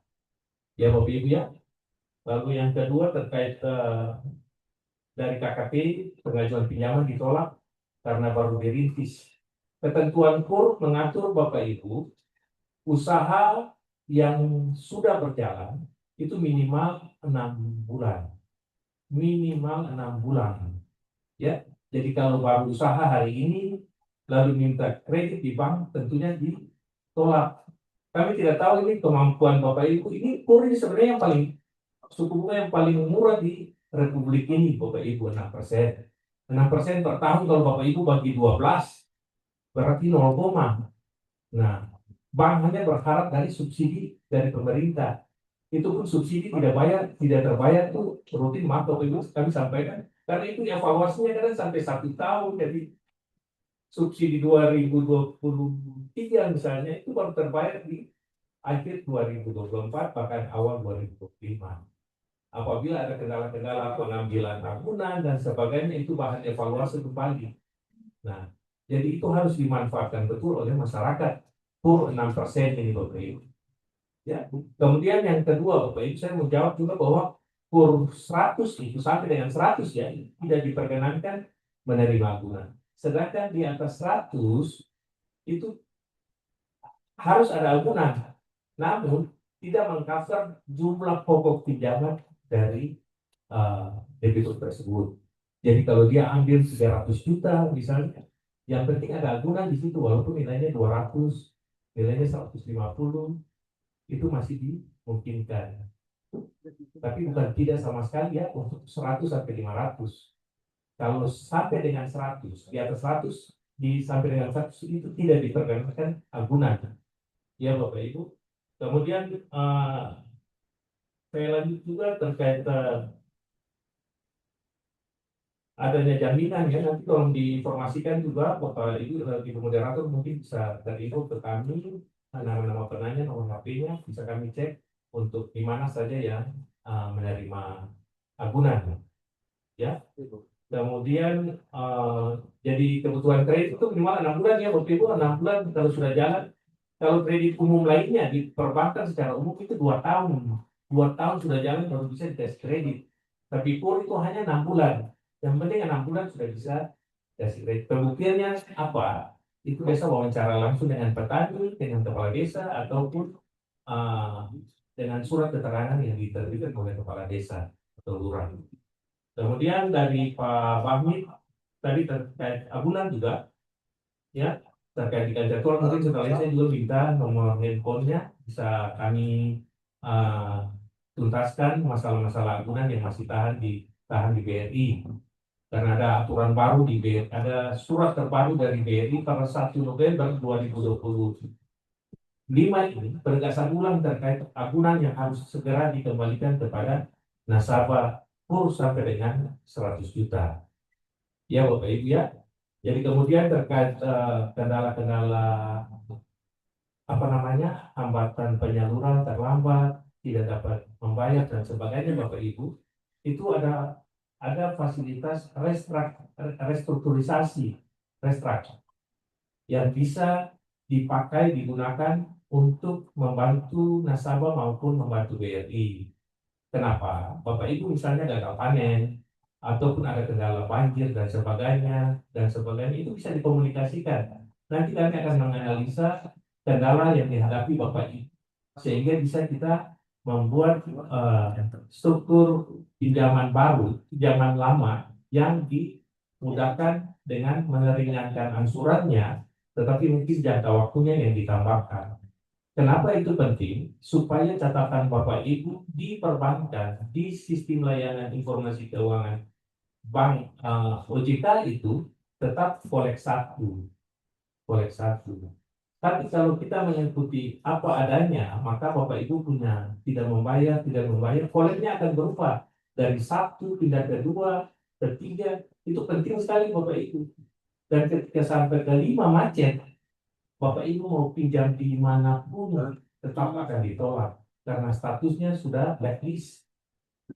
Ya Bapak Ibu ya. Lalu yang kedua terkait dari KKP, pengajuan pinjaman ditolak karena baru dirintis. Ketentuan KUR mengatur Bapak Ibu, usaha yang sudah berjalan itu minimal 6 bulan. Minimal 6 bulan. Ya, jadi kalau baru usaha hari ini lalu minta kredit di bank, tentunya ditolak. Kami tidak tahu ini kemampuan Bapak Ibu. Ini KUR ini sebenarnya yang paling suku bunga yang paling murah di Republik ini Bapak Ibu, 6%. 6% per tahun kalau Bapak Ibu bagi 12 berarti 0, nah bank hanya berharap dari subsidi dari pemerintah. Itu pun subsidi tidak terbayar tuh rutin. Maaf Bapak Ibu kami sampaikan karena itu evaluasinya kan sampai 1 tahun. Jadi subsidi 2023 misalnya itu baru terbayar di akhir 2024 bahkan awal 2025. Apabila ada kendala-kendala pengambilan agunan dan sebagainya itu bahan evaluasi kembali. Nah, jadi itu harus dimanfaatkan betul oleh masyarakat. KUR 6% ini Bapak Ibu. Ya, kemudian yang kedua Bapak Ibu, saya mau jawab juga bahwa KUR 100 itu sampai dengan 100 ya tidak diperkenankan menerima agunan. Sedangkan di atas 100 itu harus ada agunan. Namun tidak mengcover jumlah pokok pinjaman dari debitur tersebut. Jadi kalau dia ambil 300 juta misalnya, yang penting ada agunan di situ walaupun nilainya 200, nilainya 150, itu masih dimungkinkan. Tapi bukan tidak sama sekali ya untuk 100 sampai 500. Kalau sampai dengan 100, di atas 100, sampai dengan 100 itu tidak diperkenankan agunan. Ya Bapak Ibu. Kemudian saya lanjut juga terkait adanya jaminan ya, nanti tolong diinformasikan juga Bapak Ibu moderator mungkin bisa terinfo ke kami nama-nama penanya, nomor HP-nya bisa kami cek untuk di mana saja yang menerima agunan ya. Kemudian jadi kebutuhan kredit itu minimal 6 bulan ya Bapak Ibu, 6 bulan kalau sudah jalan. Kalau kredit umum lainnya di perbankan secara umum itu 2 tahun. 2 tahun sudah jalan baru bisa dikasih kredit. Tapi PUR itu hanya 6 bulan. Yang penting 6 bulan sudah bisa kasih kredit. Pembuktiannya apa? Itu biasa wawancara langsung dengan petani, dengan kepala desa, ataupun dengan surat keterangan yang diterbitkan oleh kepala desa atau lurah. Kemudian dari Pak Fahmi tadi terkait agunan juga, ya terkait dengan jadwal mungkin setelah saya juga minta nomor handphonenya bisa kami tuntaskan masalah-masalah agunan yang masih tahan di BRI. Karena ada aturan baru di BRI, ada surat terbaru dari BRI pada 1 November 2025 ini penegasan ulang terkait agunan yang harus segera dikembalikan kepada nasabah PUR sampai dengan 100 juta. Ya Bapak Ibu ya. Jadi kemudian terkait kendala-kendala hambatan penyaluran terlambat, tidak dapat membayar dan sebagainya Bapak Ibu, itu ada fasilitas restrukturisasi yang bisa digunakan untuk membantu nasabah maupun membantu BRI. Kenapa? Bapak Ibu misalnya gagal panen, ataupun ada kendala banjir dan sebagainya, itu bisa dikomunikasikan. Nanti kami akan menganalisa kendala yang dihadapi Bapak Ibu, sehingga bisa kita membuat struktur pinjaman baru, pinjaman lama yang dimudahkan dengan meringankan angsurannya, tetapi mungkin jangka waktunya yang ditambahkan. Kenapa itu penting? Supaya catatan Bapak Ibu di perbankan, di sistem layanan informasi keuangan Bank OJK itu tetap kolek satu. Tapi kalau kita mengikuti apa adanya, maka Bapak Ibu punya tidak membayar, koleknya akan berubah dari 1 pindah ke 2, ke 3. Itu penting sekali Bapak Ibu. Dan ketika sampai ke 5 macet, Bapak Ibu mau pinjam di manapun tetap akan ditolak karena statusnya sudah blacklist.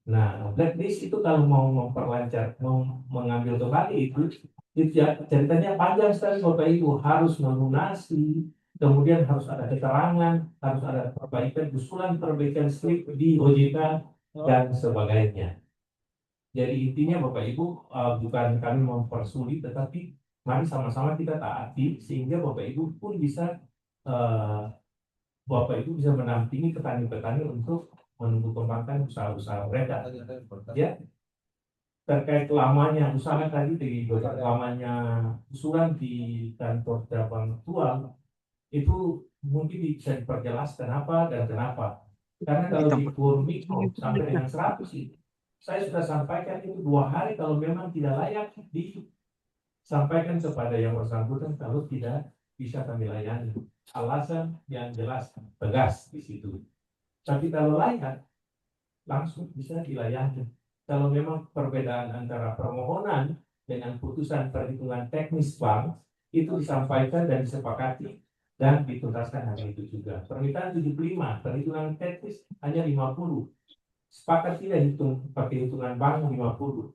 Nah, blacklist itu kalau mau memperlancar, mau mengambil kembali itu ceritanya panjang sekali Bapak Ibu, harus melunasi, kemudian harus ada keterangan, harus ada usulan perbaikan slip di OJK dan sebagainya. Jadi intinya Bapak Ibu bukan kami mempersulit, tetapi mari sama-sama kita taati sehingga Bapak Ibu pun bisa menampingi petani-petani untuk menumbuh kembangkan usaha-usaha mereka. Ya, terkait lamanya usaha tadi, lamanya usulan di kantor cabang Tual itu mungkin bisa diperjelas kenapa dan kenapa. Karena kalau di PUR Mikro sampai dengan 100 itu, saya sudah sampaikan itu 2 hari kalau memang tidak layak disampaikan kepada yang bersangkutan kalau tidak bisa kami layani. Alasan yang jelas, tegas di situ. Tapi kalau layak, langsung bisa dilayani. Kalau memang perbedaan antara permohonan dengan putusan perhitungan teknis bank itu disampaikan dan disepakati dan dituntaskan hari itu juga. Permintaan 75, perhitungan teknis hanya 50. Sepakat tidak hitung pakai hitungan bank 50.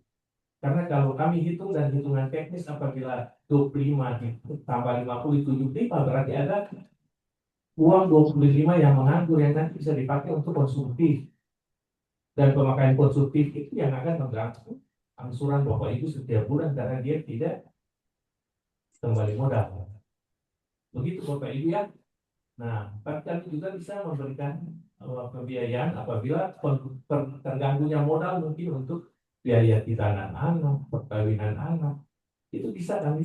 Karena kalau kami hitung dan hitungan teknis apabila 25 ditambah 50 itu 75, berarti ada uang 25 yang menganggur yang nanti bisa dipakai untuk konsumtif. Dan pemakaian konsumtif itu yang akan mengganggu angsuran Bapak Ibu setiap bulan karena dia tidak kembali modal. Begitu Bapak Ibu ya. Nah, tapi kami juga bisa memberikan pembiayaan apabila terganggunya modal mungkin untuk biaya titanan anak, perkawinan anak, itu bisa kami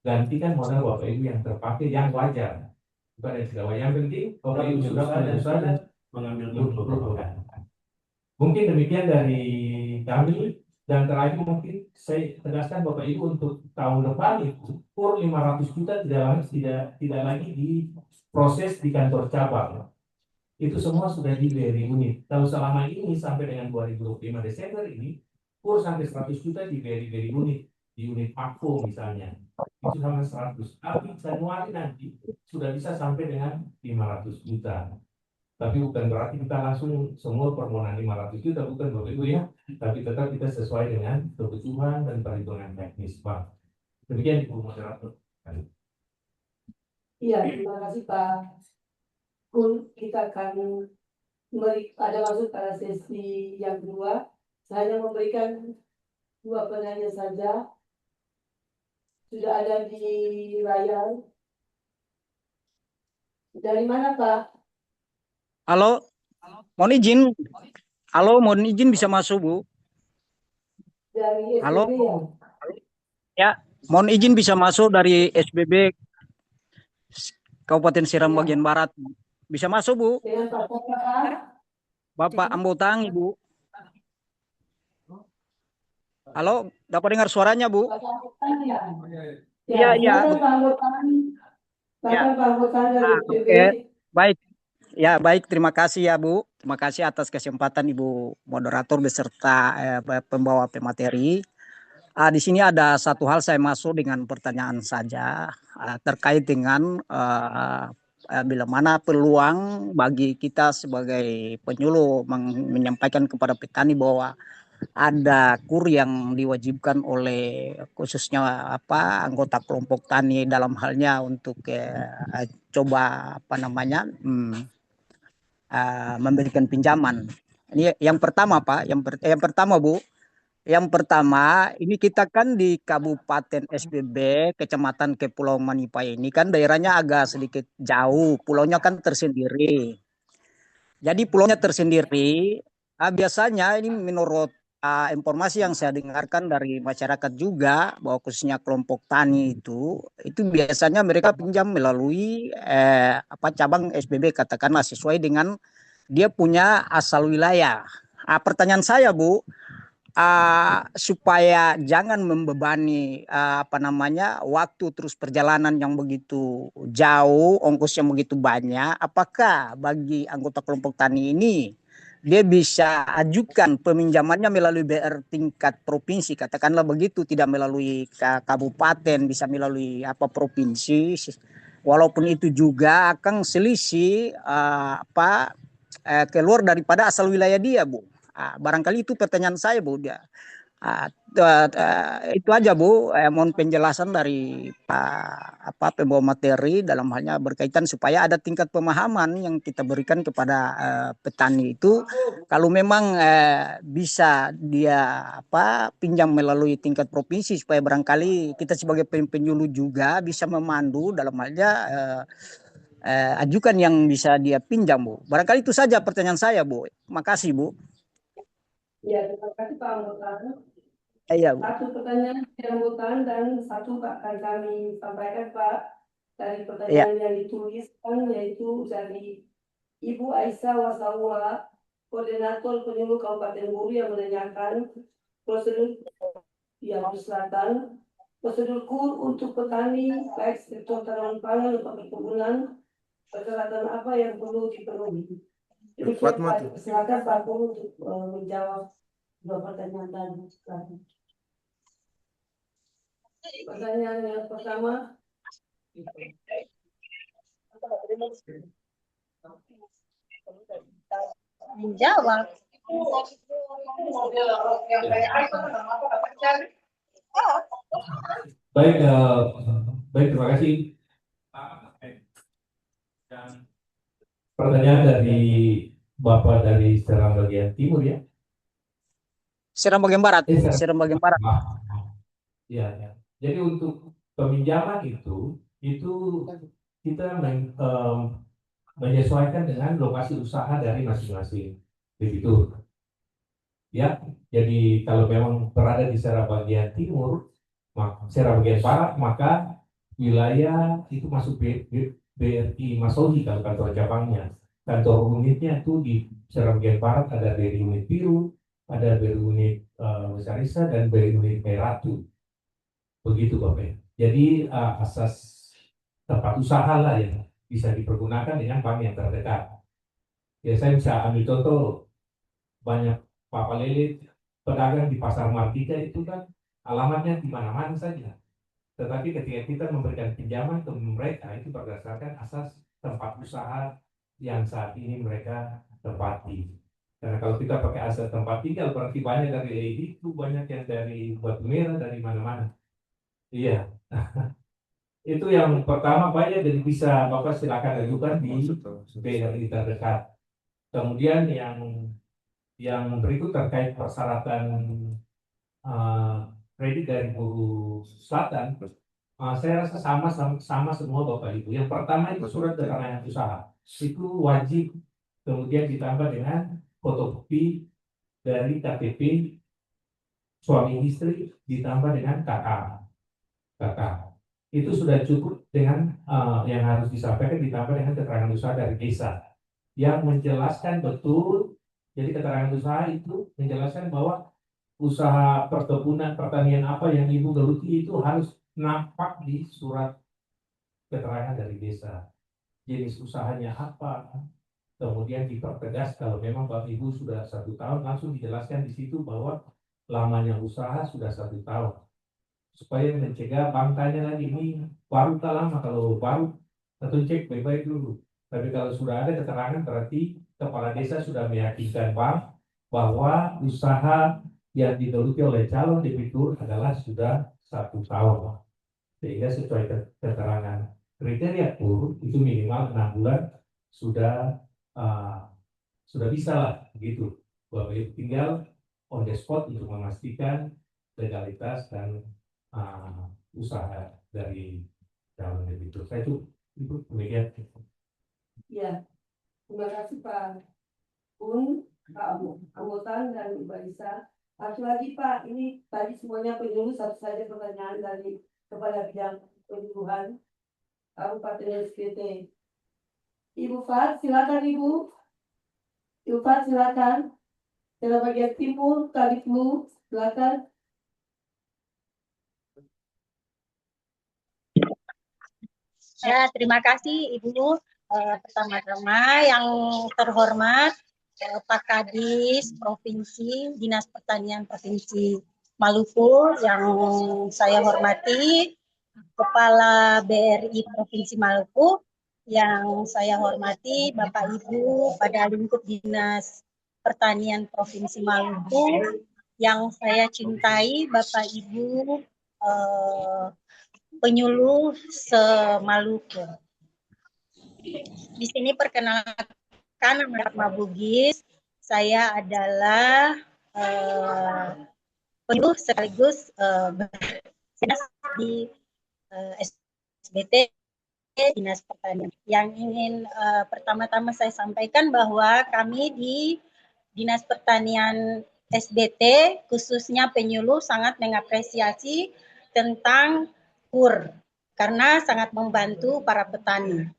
gantikan modal Bapak Ibu yang terpakai yang wajar, bukan yang tidak wajar. Yang penting Bapak Ibu sudah punya usaha dan mengambil keuntungan. Mungkin demikian dari kami. Dan terakhir mungkin saya tegaskan Bapak Ibu untuk tahun depan itu kur 500 juta tidak lagi diproses di kantor cabang. Itu semua sudah di BRI unit. Kalau selama ini sampai dengan 2025 Desember ini kur sampai 100 juta di BRI unit, di unit Makfo misalnya. Itu sampai 100. Tapi Januari nanti sudah bisa sampai dengan 500 juta. Tapi bukan berarti kita langsung semua permohonan 500 juta, bukan Bapak Ibu ya. Tapi tetap kita sesuai dengan kebutuhan dan perhitungan teknis Pak. Demikian Ibu Moderator. Iya, terima kasih Pak Kun. Kita akan ada masuk pada sesi yang kedua. Saya memberikan 2 penanya saja. Sudah ada di layar. Dari mana Pak? Halo, mohon izin. Halo, mohon izin bisa masuk, Bu. Dari Halo. SBB ya? Ya, mohon izin bisa masuk dari SBB Kabupaten Seram bagian Barat. Bisa masuk, Bu. Dengan Pak Pak? Bapak Ambotang, Ibu. Halo, dapat dengar suaranya, Bu? Pak Ambotang ya? Iya, iya. Pak Ambotang. Pak Ambotang dari SBB. Oke, baik. Ya, baik. Terima kasih ya, Bu. Terima kasih atas kesempatan Ibu moderator beserta pembawa pemateri. Di sini ada satu hal saya masuk dengan pertanyaan saja terkait dengan bila mana peluang bagi kita sebagai penyuluh menyampaikan kepada petani bahwa ada kur yang diwajibkan oleh khususnya anggota kelompok tani dalam halnya untuk coba memberikan pinjaman. Ini yang pertama Pak, yang pertama Bu. Yang pertama, ini kita kan di Kabupaten SBB, Kecamatan Kepulauan Manipai ini kan daerahnya agak sedikit jauh, pulaunya kan tersendiri. Jadi pulaunya tersendiri, biasanya ini menurut informasi yang saya dengarkan dari masyarakat juga bahwa khususnya kelompok tani itu biasanya mereka pinjam melalui cabang SBB katakanlah sesuai dengan dia punya asal wilayah. Pertanyaan saya Bu, supaya jangan membebani waktu terus perjalanan yang begitu jauh, ongkos yang begitu banyak, apakah bagi anggota kelompok tani ini dia bisa ajukan peminjamannya melalui BR tingkat provinsi, katakanlah begitu, tidak melalui kabupaten, bisa melalui provinsi, walaupun itu juga akan selisih keluar daripada asal wilayah dia Bu. Barangkali itu pertanyaan saya Bu. Itu aja Bu. Mohon penjelasan dari pembawa materi dalam halnya berkaitan supaya ada tingkat pemahaman yang kita berikan kepada petani itu. Kalau memang bisa dia pinjam melalui tingkat provinsi supaya barangkali kita sebagai penyuluh juga bisa memandu dalam halnya ajukan yang bisa dia pinjam Bu. Barangkali itu saja pertanyaan saya Bu. Makasih Bu. Ya, terima kasih Pak Ambotang. Iya, satu pertanyaan yang Ambotang dan satu akan kami sampaikan Pak dari pertanyaan yang dituliskan yaitu dari Ibu Aisyah Wasawa, Koordinator Penyuluh Kabupaten Buru yang menanyakan prosedur Selatan, prosedur kur untuk petani baik sektor tanaman pangan atau perkebunan, persyaratan apa yang perlu dipenuhi. Silakan Pak Pur untuk menjawab 2 pertanyaan tadi. Pertanyaan yang pertama. Menjawab. Baik, terima kasih. Pertanyaan dari Bapak dari Seram bagian timur ya? Seram bagian barat. Seram bagian barat. Ya. Jadi untuk peminjaman itu kita menyesuaikan dengan lokasi usaha dari masing-masing debitur. Ya, jadi kalau memang berada di Seram bagian timur, Seram bagian barat, maka wilayah itu masuk BRI Masohi kalau kantor cabangnya. kantor unitnya tuh di Serambian Barat ada dari unit biru, ada dari unit Besarisa dan dari unit Meratu. Begitu Bapak. Jadi asas tempat usaha lah yang bisa dipergunakan dengan bank yang terdekat. Ya saya bisa ambil contoh banyak Papa Lele pedagang di Pasar Martika itu kan alamatnya di mana-mana saja. Tetapi ketika kita memberikan pinjaman ke mereka itu berdasarkan asas tempat usaha yang saat ini mereka tempati. Karena kalau kita pakai asas tempat tinggal berarti banyak dari EID itu banyak yang dari Batu Merah dari mana-mana. Iya. Itu yang pertama Pak ya, jadi bisa Bapak silakan ajukan di BRI terdekat. Kemudian yang berikut terkait persyaratan kredit dari Buku Selatan, saya rasa sama semua Bapak Ibu. Yang pertama itu surat keterangan usaha, itu wajib kemudian ditambah dengan fotokopi dari KTP suami istri ditambah dengan kakak. Itu sudah cukup dengan yang harus disampaikan ditambah dengan keterangan usaha dari desa yang menjelaskan betul. Jadi keterangan usaha itu menjelaskan bahwa usaha perkebunan pertanian apa yang Ibu geluti itu harus nampak di surat keterangan dari desa. Jenis usahanya apa, kemudian dipertegas kalau memang Bapak Ibu sudah 1 tahun langsung dijelaskan di situ bahwa lamanya usaha sudah 1 tahun. Supaya mencegah bank tanya lagi ini baru tak lama, kalau baru tentu cek baik-baik dulu. Tapi kalau sudah ada keterangan berarti kepala desa sudah meyakinkan bank bahwa usaha yang digeluti oleh calon debitur adalah sudah 1 tahun. Sehingga sesuai keterangan kriteria KUR itu minimal 6 bulan sudah bisa lah begitu. Bapak Ibu tinggal on the spot untuk memastikan legalitas dan usaha dari calon debitur. Saya itu demikian. Ya, terima kasih Pak Un, Pak Amotan dan Mbak Isa. Satu lagi Pak, ini tadi semuanya penyuluh, satu saja pertanyaan dari Kepala Bidang Penyuluhan Kabupaten SBT. Ibu Fat, silakan Ibu. Ibu Fat, silakan. Dari bagian timur, Kadiflu, silakan. Ya, terima kasih Ibu. Pertama-tama yang terhormat Pak Kadis Provinsi, Dinas Pertanian Provinsi Maluku yang saya hormati, Kepala BRI Provinsi Maluku yang saya hormati, Bapak Ibu pada lingkup Dinas Pertanian Provinsi Maluku yang saya cintai, Bapak Ibu penyuluh se-Maluku. Di sini perkenalkan nama Ratma Bugis, saya adalah penyuluh sekaligus di SBT Dinas Pertanian. Yang ingin pertama-tama saya sampaikan bahwa kami di Dinas Pertanian SBT khususnya penyuluh sangat mengapresiasi tentang KUR karena sangat membantu para petani.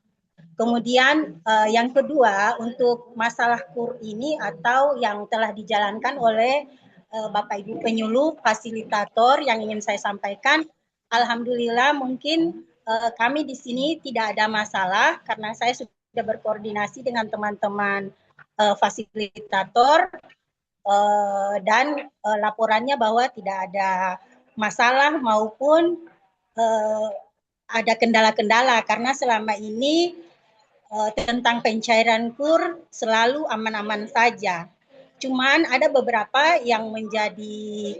Kemudian yang kedua, untuk masalah KUR ini atau yang telah dijalankan oleh Bapak Ibu penyuluh fasilitator yang ingin saya sampaikan, alhamdulillah mungkin kami di sini tidak ada masalah karena saya sudah berkoordinasi dengan teman-teman fasilitator dan laporannya bahwa tidak ada masalah maupun ada kendala-kendala karena selama ini tentang pencairan KUR selalu aman-aman saja. Cuman ada beberapa yang menjadi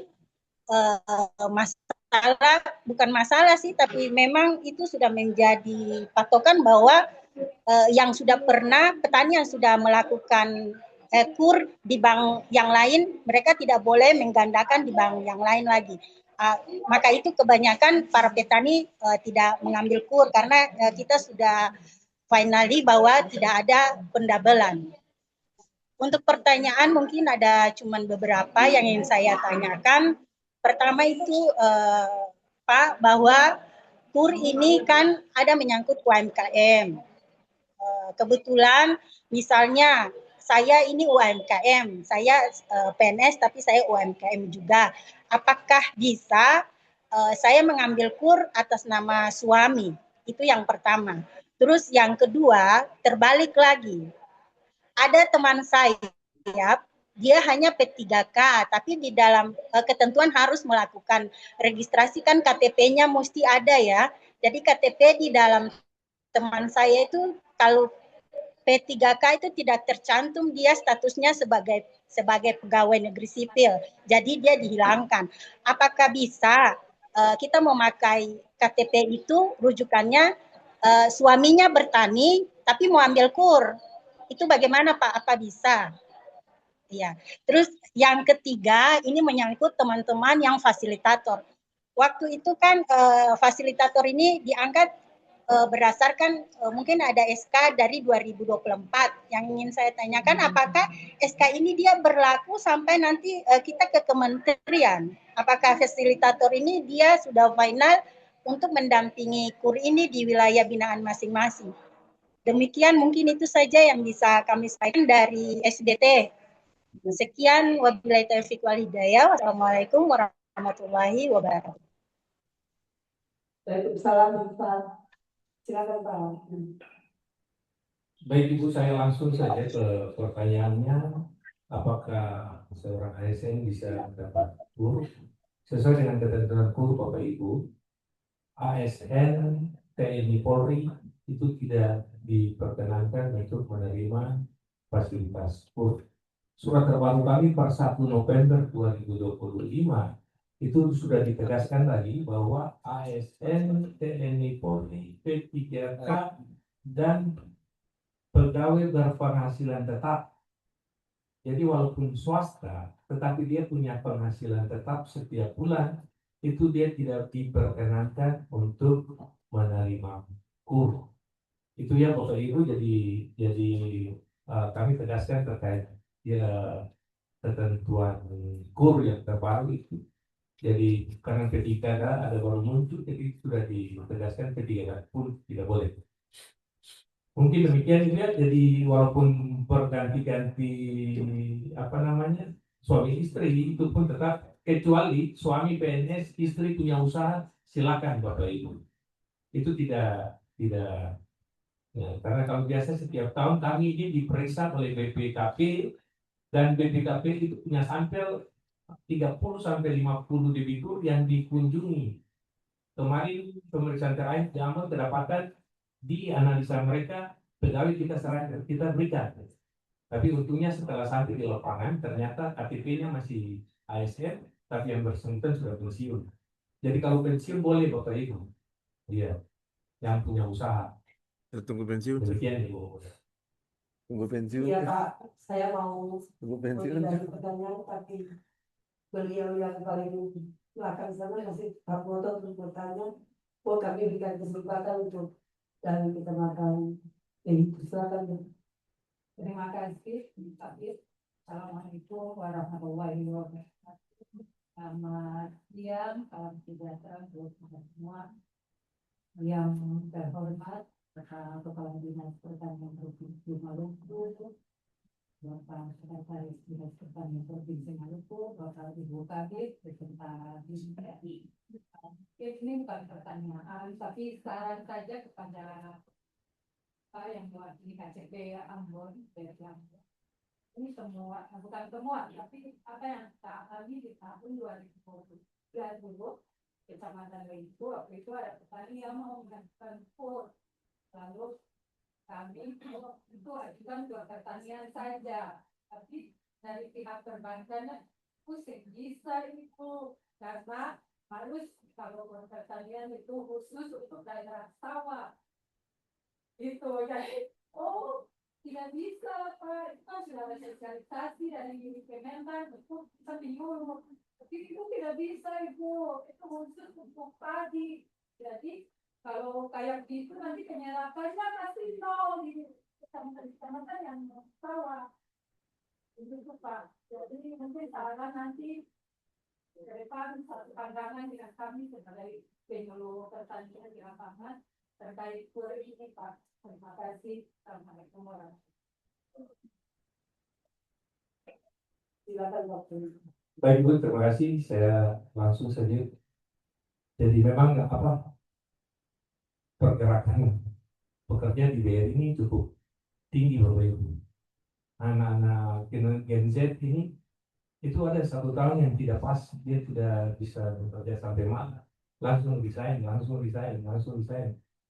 masalah, bukan masalah sih, tapi memang itu sudah menjadi patokan bahwa yang sudah pernah petani yang sudah melakukan KUR di bank yang lain, mereka tidak boleh menggandakan di bank yang lain lagi. Maka itu kebanyakan para petani tidak mengambil KUR karena kita sudah finally bahwa tidak ada pendabelan. Untuk pertanyaan mungkin ada cuman beberapa yang ingin saya tanyakan. Pertama itu Pak, bahwa KUR ini kan ada menyangkut UMKM. kebetulan misalnya saya ini UMKM, saya PNS tapi saya UMKM juga. Apakah bisa saya mengambil kur atas nama suami? Itu yang pertama. Terus yang kedua, terbalik lagi. Ada teman saya, dia hanya P3K, tapi di dalam ketentuan harus melakukan registrasi, kan KTP-nya mesti ada ya. Jadi KTP di dalam teman saya itu kalau P3K itu tidak tercantum dia statusnya sebagai pegawai negeri sipil. Jadi dia dihilangkan. Apakah bisa kita memakai KTP itu rujukannya suaminya bertani tapi mau ambil kur? Itu bagaimana Pak? Apa bisa? Ya. Terus yang ketiga ini menyangkut teman-teman yang fasilitator. Waktu itu kan fasilitator ini diangkat berdasarkan mungkin ada SK dari 2024. Yang ingin saya tanyakan apakah SK ini dia berlaku sampai nanti kita ke kementerian. Apakah fasilitator ini dia sudah final untuk mendampingi kur ini di wilayah binaan masing-masing. Demikian mungkin itu saja yang bisa kami sampaikan dari SDT. Sekian, wabillahi taufiq wal hidayah. Wassalamualaikum warahmatullahi wabarakatuh. Waalaikumsalam, Pak. Silakan Pak. Baik Ibu, saya langsung saja ke pertanyaannya. Apakah seorang ASN bisa mendapat kur? Sesuai dengan ketentuan kur Bapak Ibu, ASN TNI Polri itu tidak diperkenankan untuk menerima fasilitas kur. Surat terbaru kami per 1 November 2025 itu sudah ditegaskan lagi bahwa ASN TNI Polri P3K dan pegawai berpenghasilan tetap. Jadi walaupun swasta, tetapi dia punya penghasilan tetap setiap bulan, itu dia tidak diperkenankan untuk menerima kur. Itu ya Bapak Ibu, jadi kami tegaskan terkait ya ketentuan kur yang terbaru itu. Jadi karena ketika ada baru muncul, jadi sudah ditegaskan ketika pun tidak boleh. Mungkin demikian juga. Jadi walaupun berganti-ganti suami istri itu pun tetap, kecuali suami PNS, istri punya usaha, silakan Bapak Ibu. Itu tidak ya, karena kalau biasa setiap tahun kami ini diperiksa oleh BPKP dan BPKP itu punya sampel 30-50 debitur yang dikunjungi. Kemarin pemeriksaan terakhir diambil kedapatan di analisa mereka pegawai kita berikan. Tapi untungnya setelah sampai di lapangan ternyata KTP-nya masih ASN, tapi yang bersangkutan sudah pensiun. Jadi kalau pensiun boleh Bapak Ibu. Iya, yang punya usaha. Tunggu pensiun. Demikian Ibu. Tunggu pensiun. Iya Pak, saya mau Tunggu pensiun. pertanyaan, tapi beliau yang paling belakang sana masih Pak Moto untuk bertanya. Oh, kami berikan kesempatan untuk dari kecamatan silakan. Terima kasih, Pak Bir. Assalamualaikum warahmatullahi wabarakatuh. Selamat siang, salam sejahtera untuk kita semua. Yang terhormat Kepala Dinas Pertanian Provinsi Maluku, Bapak Sekretaris Dinas Pertanian Provinsi Maluku, Bapak Ibu Kabit, beserta DPRD. Ini bukan pertanyaan, tapi saran saja kepada Pak yang mewakili KCP Ambon, ini semua, bukan semua, tapi apa yang kita alami di tahun 2020, Kecamatan Leipu, waktu itu ada petani yang mau menggantikan kur. Lalu kami itu ajukan ke pertanian saja, tapi dari pihak perbankan pusing bisa itu karena harus kalau pertanian itu khusus untuk daerah sawah itu. Jadi tidak bisa Pak, itu sudah ada sosialisasi dari Kementan untuk kita bingung, tapi itu tidak bisa Ibu, itu khusus untuk padi. Jadi kalau kayak gitu nanti penyerapannya pasti nol di kecamatan yang sawah. Itu Pak. Jadi mungkin saran nanti ke depan satu pandangan dengan kami sebagai penyuluh pertanian di lapangan, terkait kur ini Pak. Terima kasih. Assalamualaikum warahmatullahi wabarakatuh. Silakan waktu. Baik Bu, terima kasih. Saya langsung saja. Jadi memang pergerakan pekerja di BRI ini cukup tinggi Bapak Ibu. Anak-anak Gen Z ini itu ada 1 tahun yang tidak pas, dia tidak bisa bekerja sampai malam, langsung resign.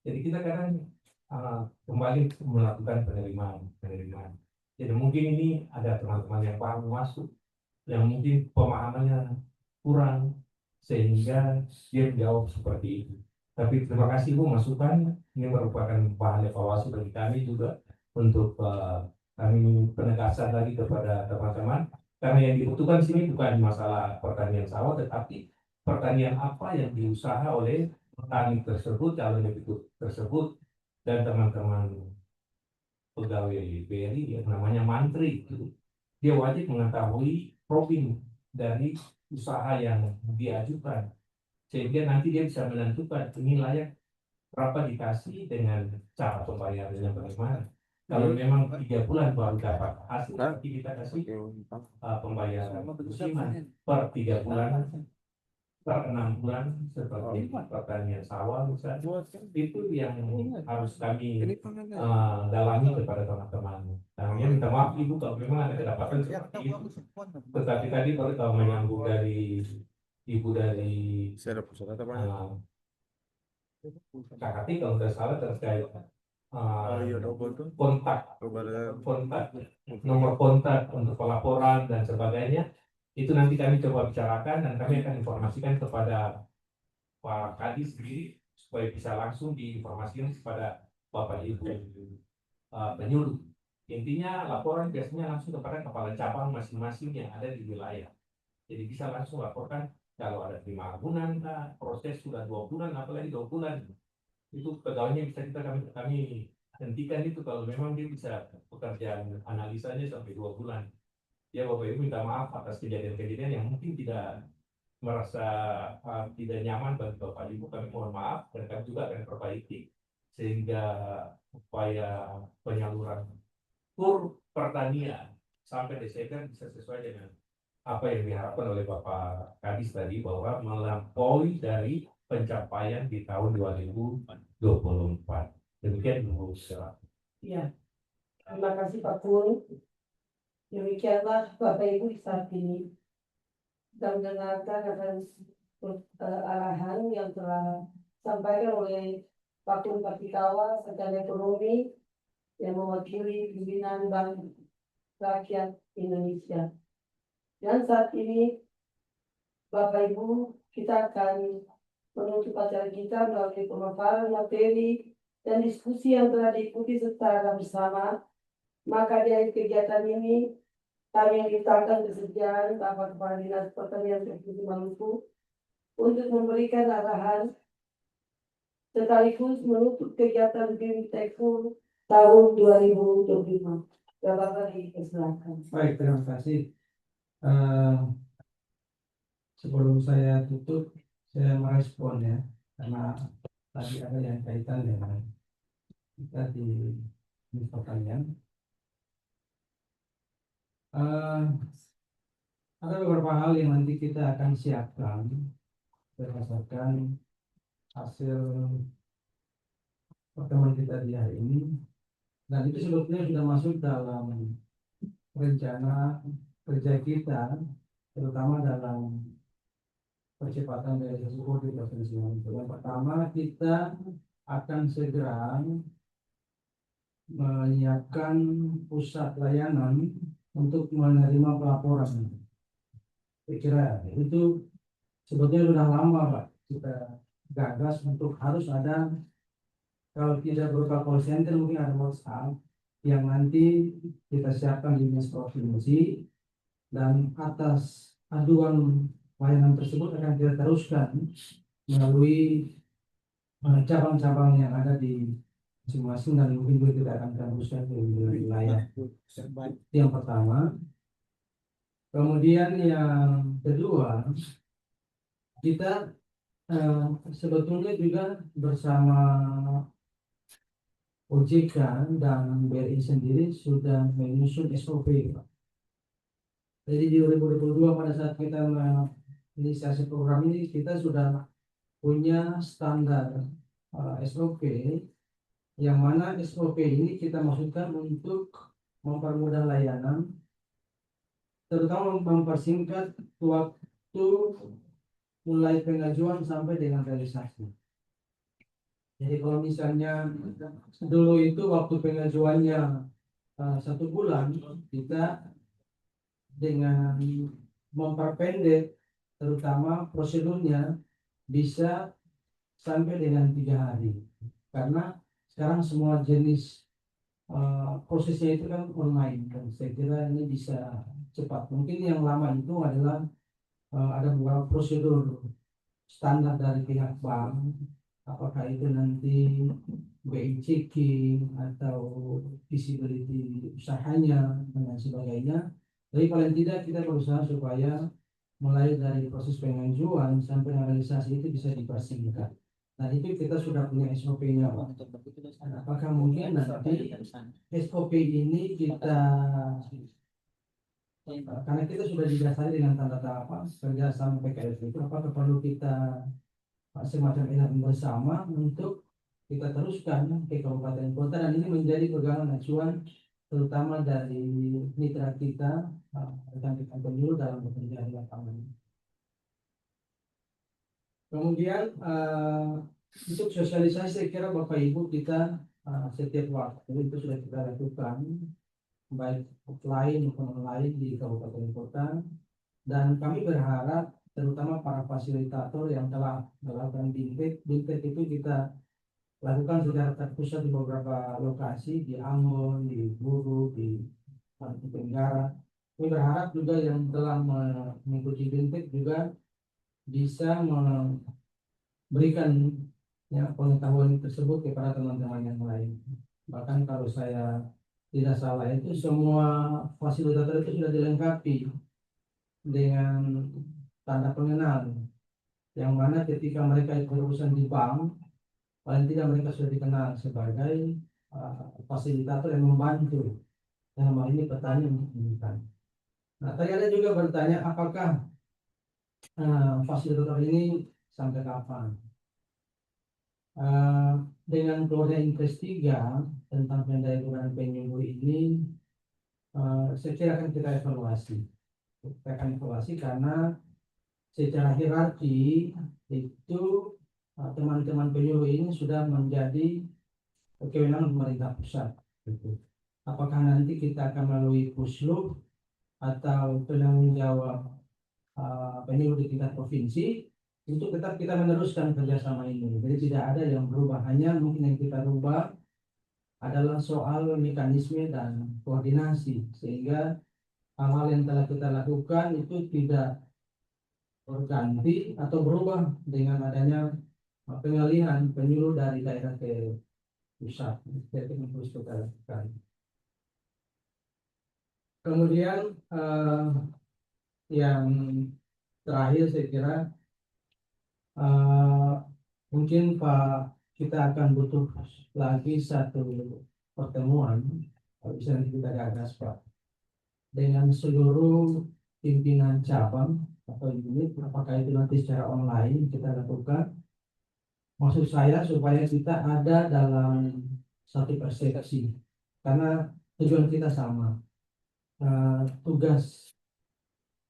Jadi kita kadang kembali melakukan penerimaan. Jadi mungkin ini ada teman-teman yang baru masuk, yang mungkin pemahamannya kurang, sehingga dia menjawab seperti itu. Tapi terima kasih Bu masukan, ini merupakan bahan evaluasi bagi kami juga untuk kami penegasan lagi kepada teman-teman. Karena yang dibutuhkan sini bukan masalah pertanian sawah, tetapi pertanian apa yang diusaha oleh petani tersebut, calon individu tersebut, dan teman-teman pegawai BRI yang namanya mantri itu. Dia wajib mengetahui profil dari usaha yang diajukan, sehingga nanti dia bisa menentukan ini layak berapa dikasih dengan cara pembayarannya bagaimana. Kalau memang 3 bulan baru dapat hasil, nanti kita kasih pembayaran musiman per 3 bulan, per 6 bulan, seperti pertanian sawah misalnya. Itu yang harus kami dalami kepada teman-teman. Namanya minta maaf Ibu kalau memang ada kedapatan seperti itu. Tetapi tadi kalau menyambung dari Ibu dari KKT kalau tidak salah terkait kontak, nomor kontak untuk pelaporan dan sebagainya, itu nanti kami coba bicarakan dan kami akan informasikan kepada Pak Kadis sendiri supaya bisa langsung diinformasikan kepada Bapak Ibu penyuluh. Intinya laporan biasanya langsung kepada kepala cabang masing-masing yang ada di wilayah. Jadi bisa langsung laporkan kalau ada 5 bulan, proses sudah 2 bulan, apalagi 2 bulan. Itu pegawainya bisa kami hentikan itu kalau memang dia bisa pekerjaan analisanya sampai 2 bulan. Ya Bapak Ibu minta maaf atas kejadian-kejadian yang mungkin tidak merasa tidak nyaman bagi Bapak Ibu, kami mohon maaf dan kami juga akan perbaiki sehingga upaya penyaluran kur pertanian sampai Desember bisa sesuai dengan apa yang diharapkan oleh Bapak Kadis tadi, bahwa melampaui dari pencapaian di tahun 2024. Demikian Bu. Ya, terima kasih Pak Pur. Demikianlah Bapak Ibu saat ini sedang mendengarkan akan arahan yang telah disampaikan oleh Pak Pur Patikawa, Sekjen Ekonomi yang mewakili pimpinan Bank Rakyat Indonesia. Dan saat ini Bapak Ibu, kita akan menutup acara kita melalui pemaparan materi dan diskusi yang telah diikuti secara bersama. Maka dari kegiatan ini kami mintakan kesediaan Bapak Kepala Dinas Pertanian Provinsi Maluku untuk memberikan arahan sekaligus menutup kegiatan BIMTEKUR tahun 2025. Bapak dipersilakan. Baik, terima kasih. Sebelum saya tutup, saya merespon ya, karena tadi ada yang kaitan dengan kita di pertanian. Ada beberapa hal yang nanti kita akan siapkan berdasarkan hasil pertemuan kita di hari ini, dan itu sebetulnya sudah masuk dalam rencana kerja kita, terutama dalam percepatan realisasi kur di Provinsi Maluku. Yang pertama, kita akan segera menyiapkan pusat layanan untuk menerima pelaporan. Saya kira itu sebetulnya sudah lama Pak kita gagas untuk harus ada, kalau tidak berupa call center mungkin ada WhatsApp yang nanti kita siapkan di dinas provinsi, dan atas aduan layanan tersebut akan kita teruskan melalui cabang-cabang yang ada di masing-masing, dan mungkin juga kita akan teruskan ke wilayah. Yang pertama. Kemudian yang kedua, kita sebetulnya juga bersama OJK dan BRI sendiri sudah menyusun SOP, Pak. Jadi di 2022 pada saat kita menginisiasi program ini, kita sudah punya standar SOP, yang mana SOP ini kita maksudkan untuk mempermudah layanan, terutama mempersingkat waktu mulai pengajuan sampai dengan realisasi. Jadi kalau misalnya dulu itu waktu pengajuannya 1 bulan, kita dengan memperpendek terutama prosedurnya bisa sampai dengan 3 hari, karena sekarang semua jenis prosesnya itu kan online, dan saya kira ini bisa cepat. Mungkin yang lama itu adalah ada beberapa prosedur standar dari pihak bank, apakah itu nanti BI checking atau visibility usahanya dan sebagainya. Tapi paling tidak kita berusaha supaya mulai dari proses pengajuan sampai realisasi itu bisa dipersingkat. Nah, itu kita sudah punya SOP-nya, Pak. Apakah mungkin nanti SOP ini kita, karena kita sudah didasari dengan tanda tangan kerjasama PKS itu, apakah perlu kita semacam enak bersama untuk kita teruskan ke kabupaten kota, dan ini menjadi pegangan acuan terutama dari mitra kita, rekan-rekan pemilu dalam bekerja di lapangan. Kemudian untuk sosialisasi, saya kira Bapak Ibu kita setiap waktu itu sudah kita lakukan, baik offline maupun online di kabupaten kota, dan kami berharap terutama para fasilitator yang telah melakukan BIMTEK itu kita lakukan secara terpusat di beberapa lokasi, di Ambon, di Buru, di Maluku Tenggara. Kami berharap juga yang telah mengikuti BIMTEK juga bisa memberikan pengetahuan tersebut kepada teman-teman yang lain. Bahkan kalau saya tidak salah itu semua fasilitator itu sudah dilengkapi dengan tanda pengenal, yang mana ketika mereka berurusan di bank, paling tidak mereka sudah dikenal sebagai fasilitator yang membantu dalam hal ini petani untuk pendidikan. Nah, tadi ada juga bertanya apakah fasilitator ini sampai kapan? Dengan keluarnya Impres 3 tentang pendayagunaan penyuluh ini, saya kira akan kita evaluasi. Kita akan evaluasi karena secara hierarki itu teman-teman penyuluh ini sudah menjadi kewenangan pemerintah pusat. Apakah nanti kita akan melalui Puslub atau penanggung jawab penyuluh di tingkat provinsi, untuk tetap kita meneruskan kerjasama ini. Jadi tidak ada yang berubah, hanya mungkin yang kita rubah adalah soal mekanisme dan koordinasi, sehingga hal-hal yang telah kita lakukan itu tidak berganti atau berubah dengan adanya pengalihan penyuluh dari daerah ke pusat. Itu yang harus kita lakukan. Kemudian yang terakhir saya kira mungkin Pak, kita akan butuh lagi satu pertemuan, kalau bisa nanti kita gagas Pak, dengan seluruh pimpinan cabang atau unit, apakah itu nanti secara online kita lakukan. Maksud saya supaya kita ada dalam satu persepsi, karena tujuan kita sama. Tugas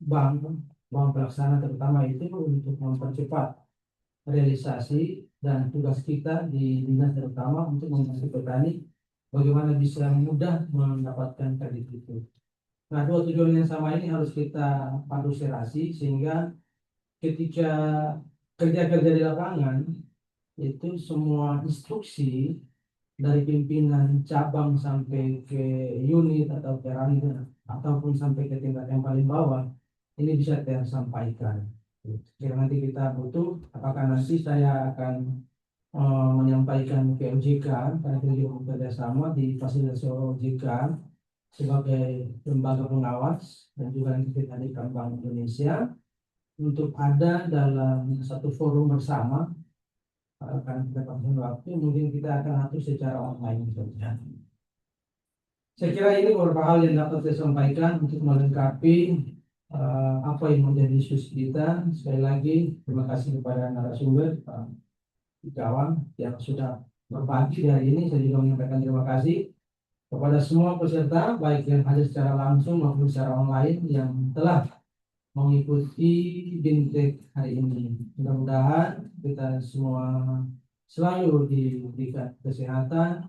bank pelaksana terutama itu untuk mempercepat realisasi, dan tugas kita di dinas terutama untuk membantu petani bagaimana bisa mudah mendapatkan kredit itu. Nah, dua tujuan yang sama ini harus kita padu serasi, sehingga ketika kerja-kerja di lapangan itu semua instruksi dari pimpinan cabang sampai ke unit atau ke ranah ataupun sampai ke tingkat yang paling bawah ini bisa tersampaikan. Jika nanti kita butuh, apakah nanti saya akan menyampaikan ke OJK, karena kita juga bekerja sama di fasilitas OJK sebagai lembaga pengawas, dan juga nanti kita di Bank Indonesia untuk ada dalam satu forum bersama karena kita pasang waktu, mungkin kita akan atur secara online saja. Saya kira ini beberapa hal yang dapat saya sampaikan untuk melengkapi apa yang menjadi diskusi kita. Sekali lagi terima kasih kepada narasumber Pak Ikawan yang sudah berbagi hari ini. Saya juga menyampaikan terima kasih kepada semua peserta baik yang hadir secara langsung maupun secara online yang telah mengikuti BIMTEK hari ini. Mudah-mudahan kita semua selalu diberikan kesehatan,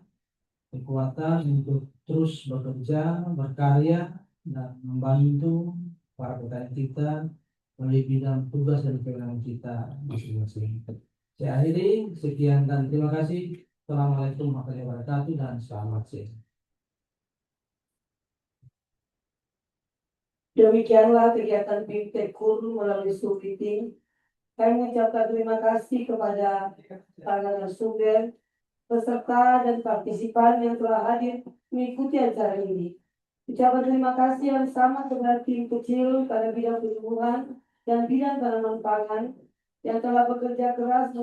kekuatan untuk terus bekerja, berkarya, dan membantu para petani kita melalui bidang tugas dan kewenangan kita masing-masing. Saya akhiri, sekian dan terima kasih. Assalamualaikum warahmatullahi wabarakatuh dan selamat siang. Demikianlah kegiatan BIMTEK KUR melalui Zoom meeting. Kami mengucapkan terima kasih kepada para narasumber, peserta dan partisipan yang telah hadir mengikuti acara ini. Ucapan terima kasih yang sama kepada tim kecil pada bidang pertumbuhan dan bidang tanaman pangan yang telah bekerja keras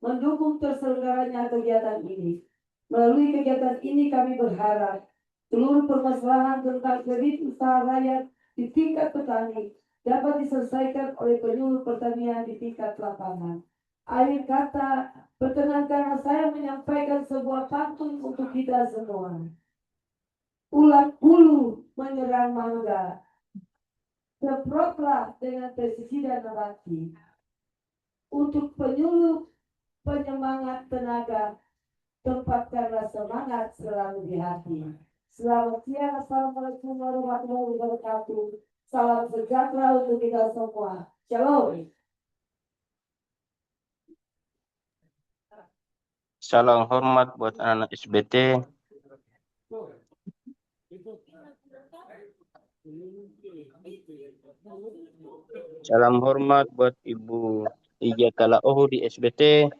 mendukung terselenggaranya kegiatan ini. Melalui kegiatan ini kami berharap seluruh permasalahan tentang kredit usaha rakyat di tingkat petani dapat diselesaikan oleh penyuluh pertanian di tingkat lapangan. Akhir kata, perkenankan saya menyampaikan sebuah pantun untuk kita semua. Ulat bulu menyerang mangga, semprotlah dengan pestisida nabati. Untuk penyuluh penyemangat tenaga, tempatkanlah semangat selalu di hati. Selamat siang, assalamualaikum warahmatullahi wabarakatuh. Salam sejahtera untuk kita semua. Shalom. Salam hormat buat anak-anak SBT. Salam hormat buat Ibu Ija Talaohu di SBT.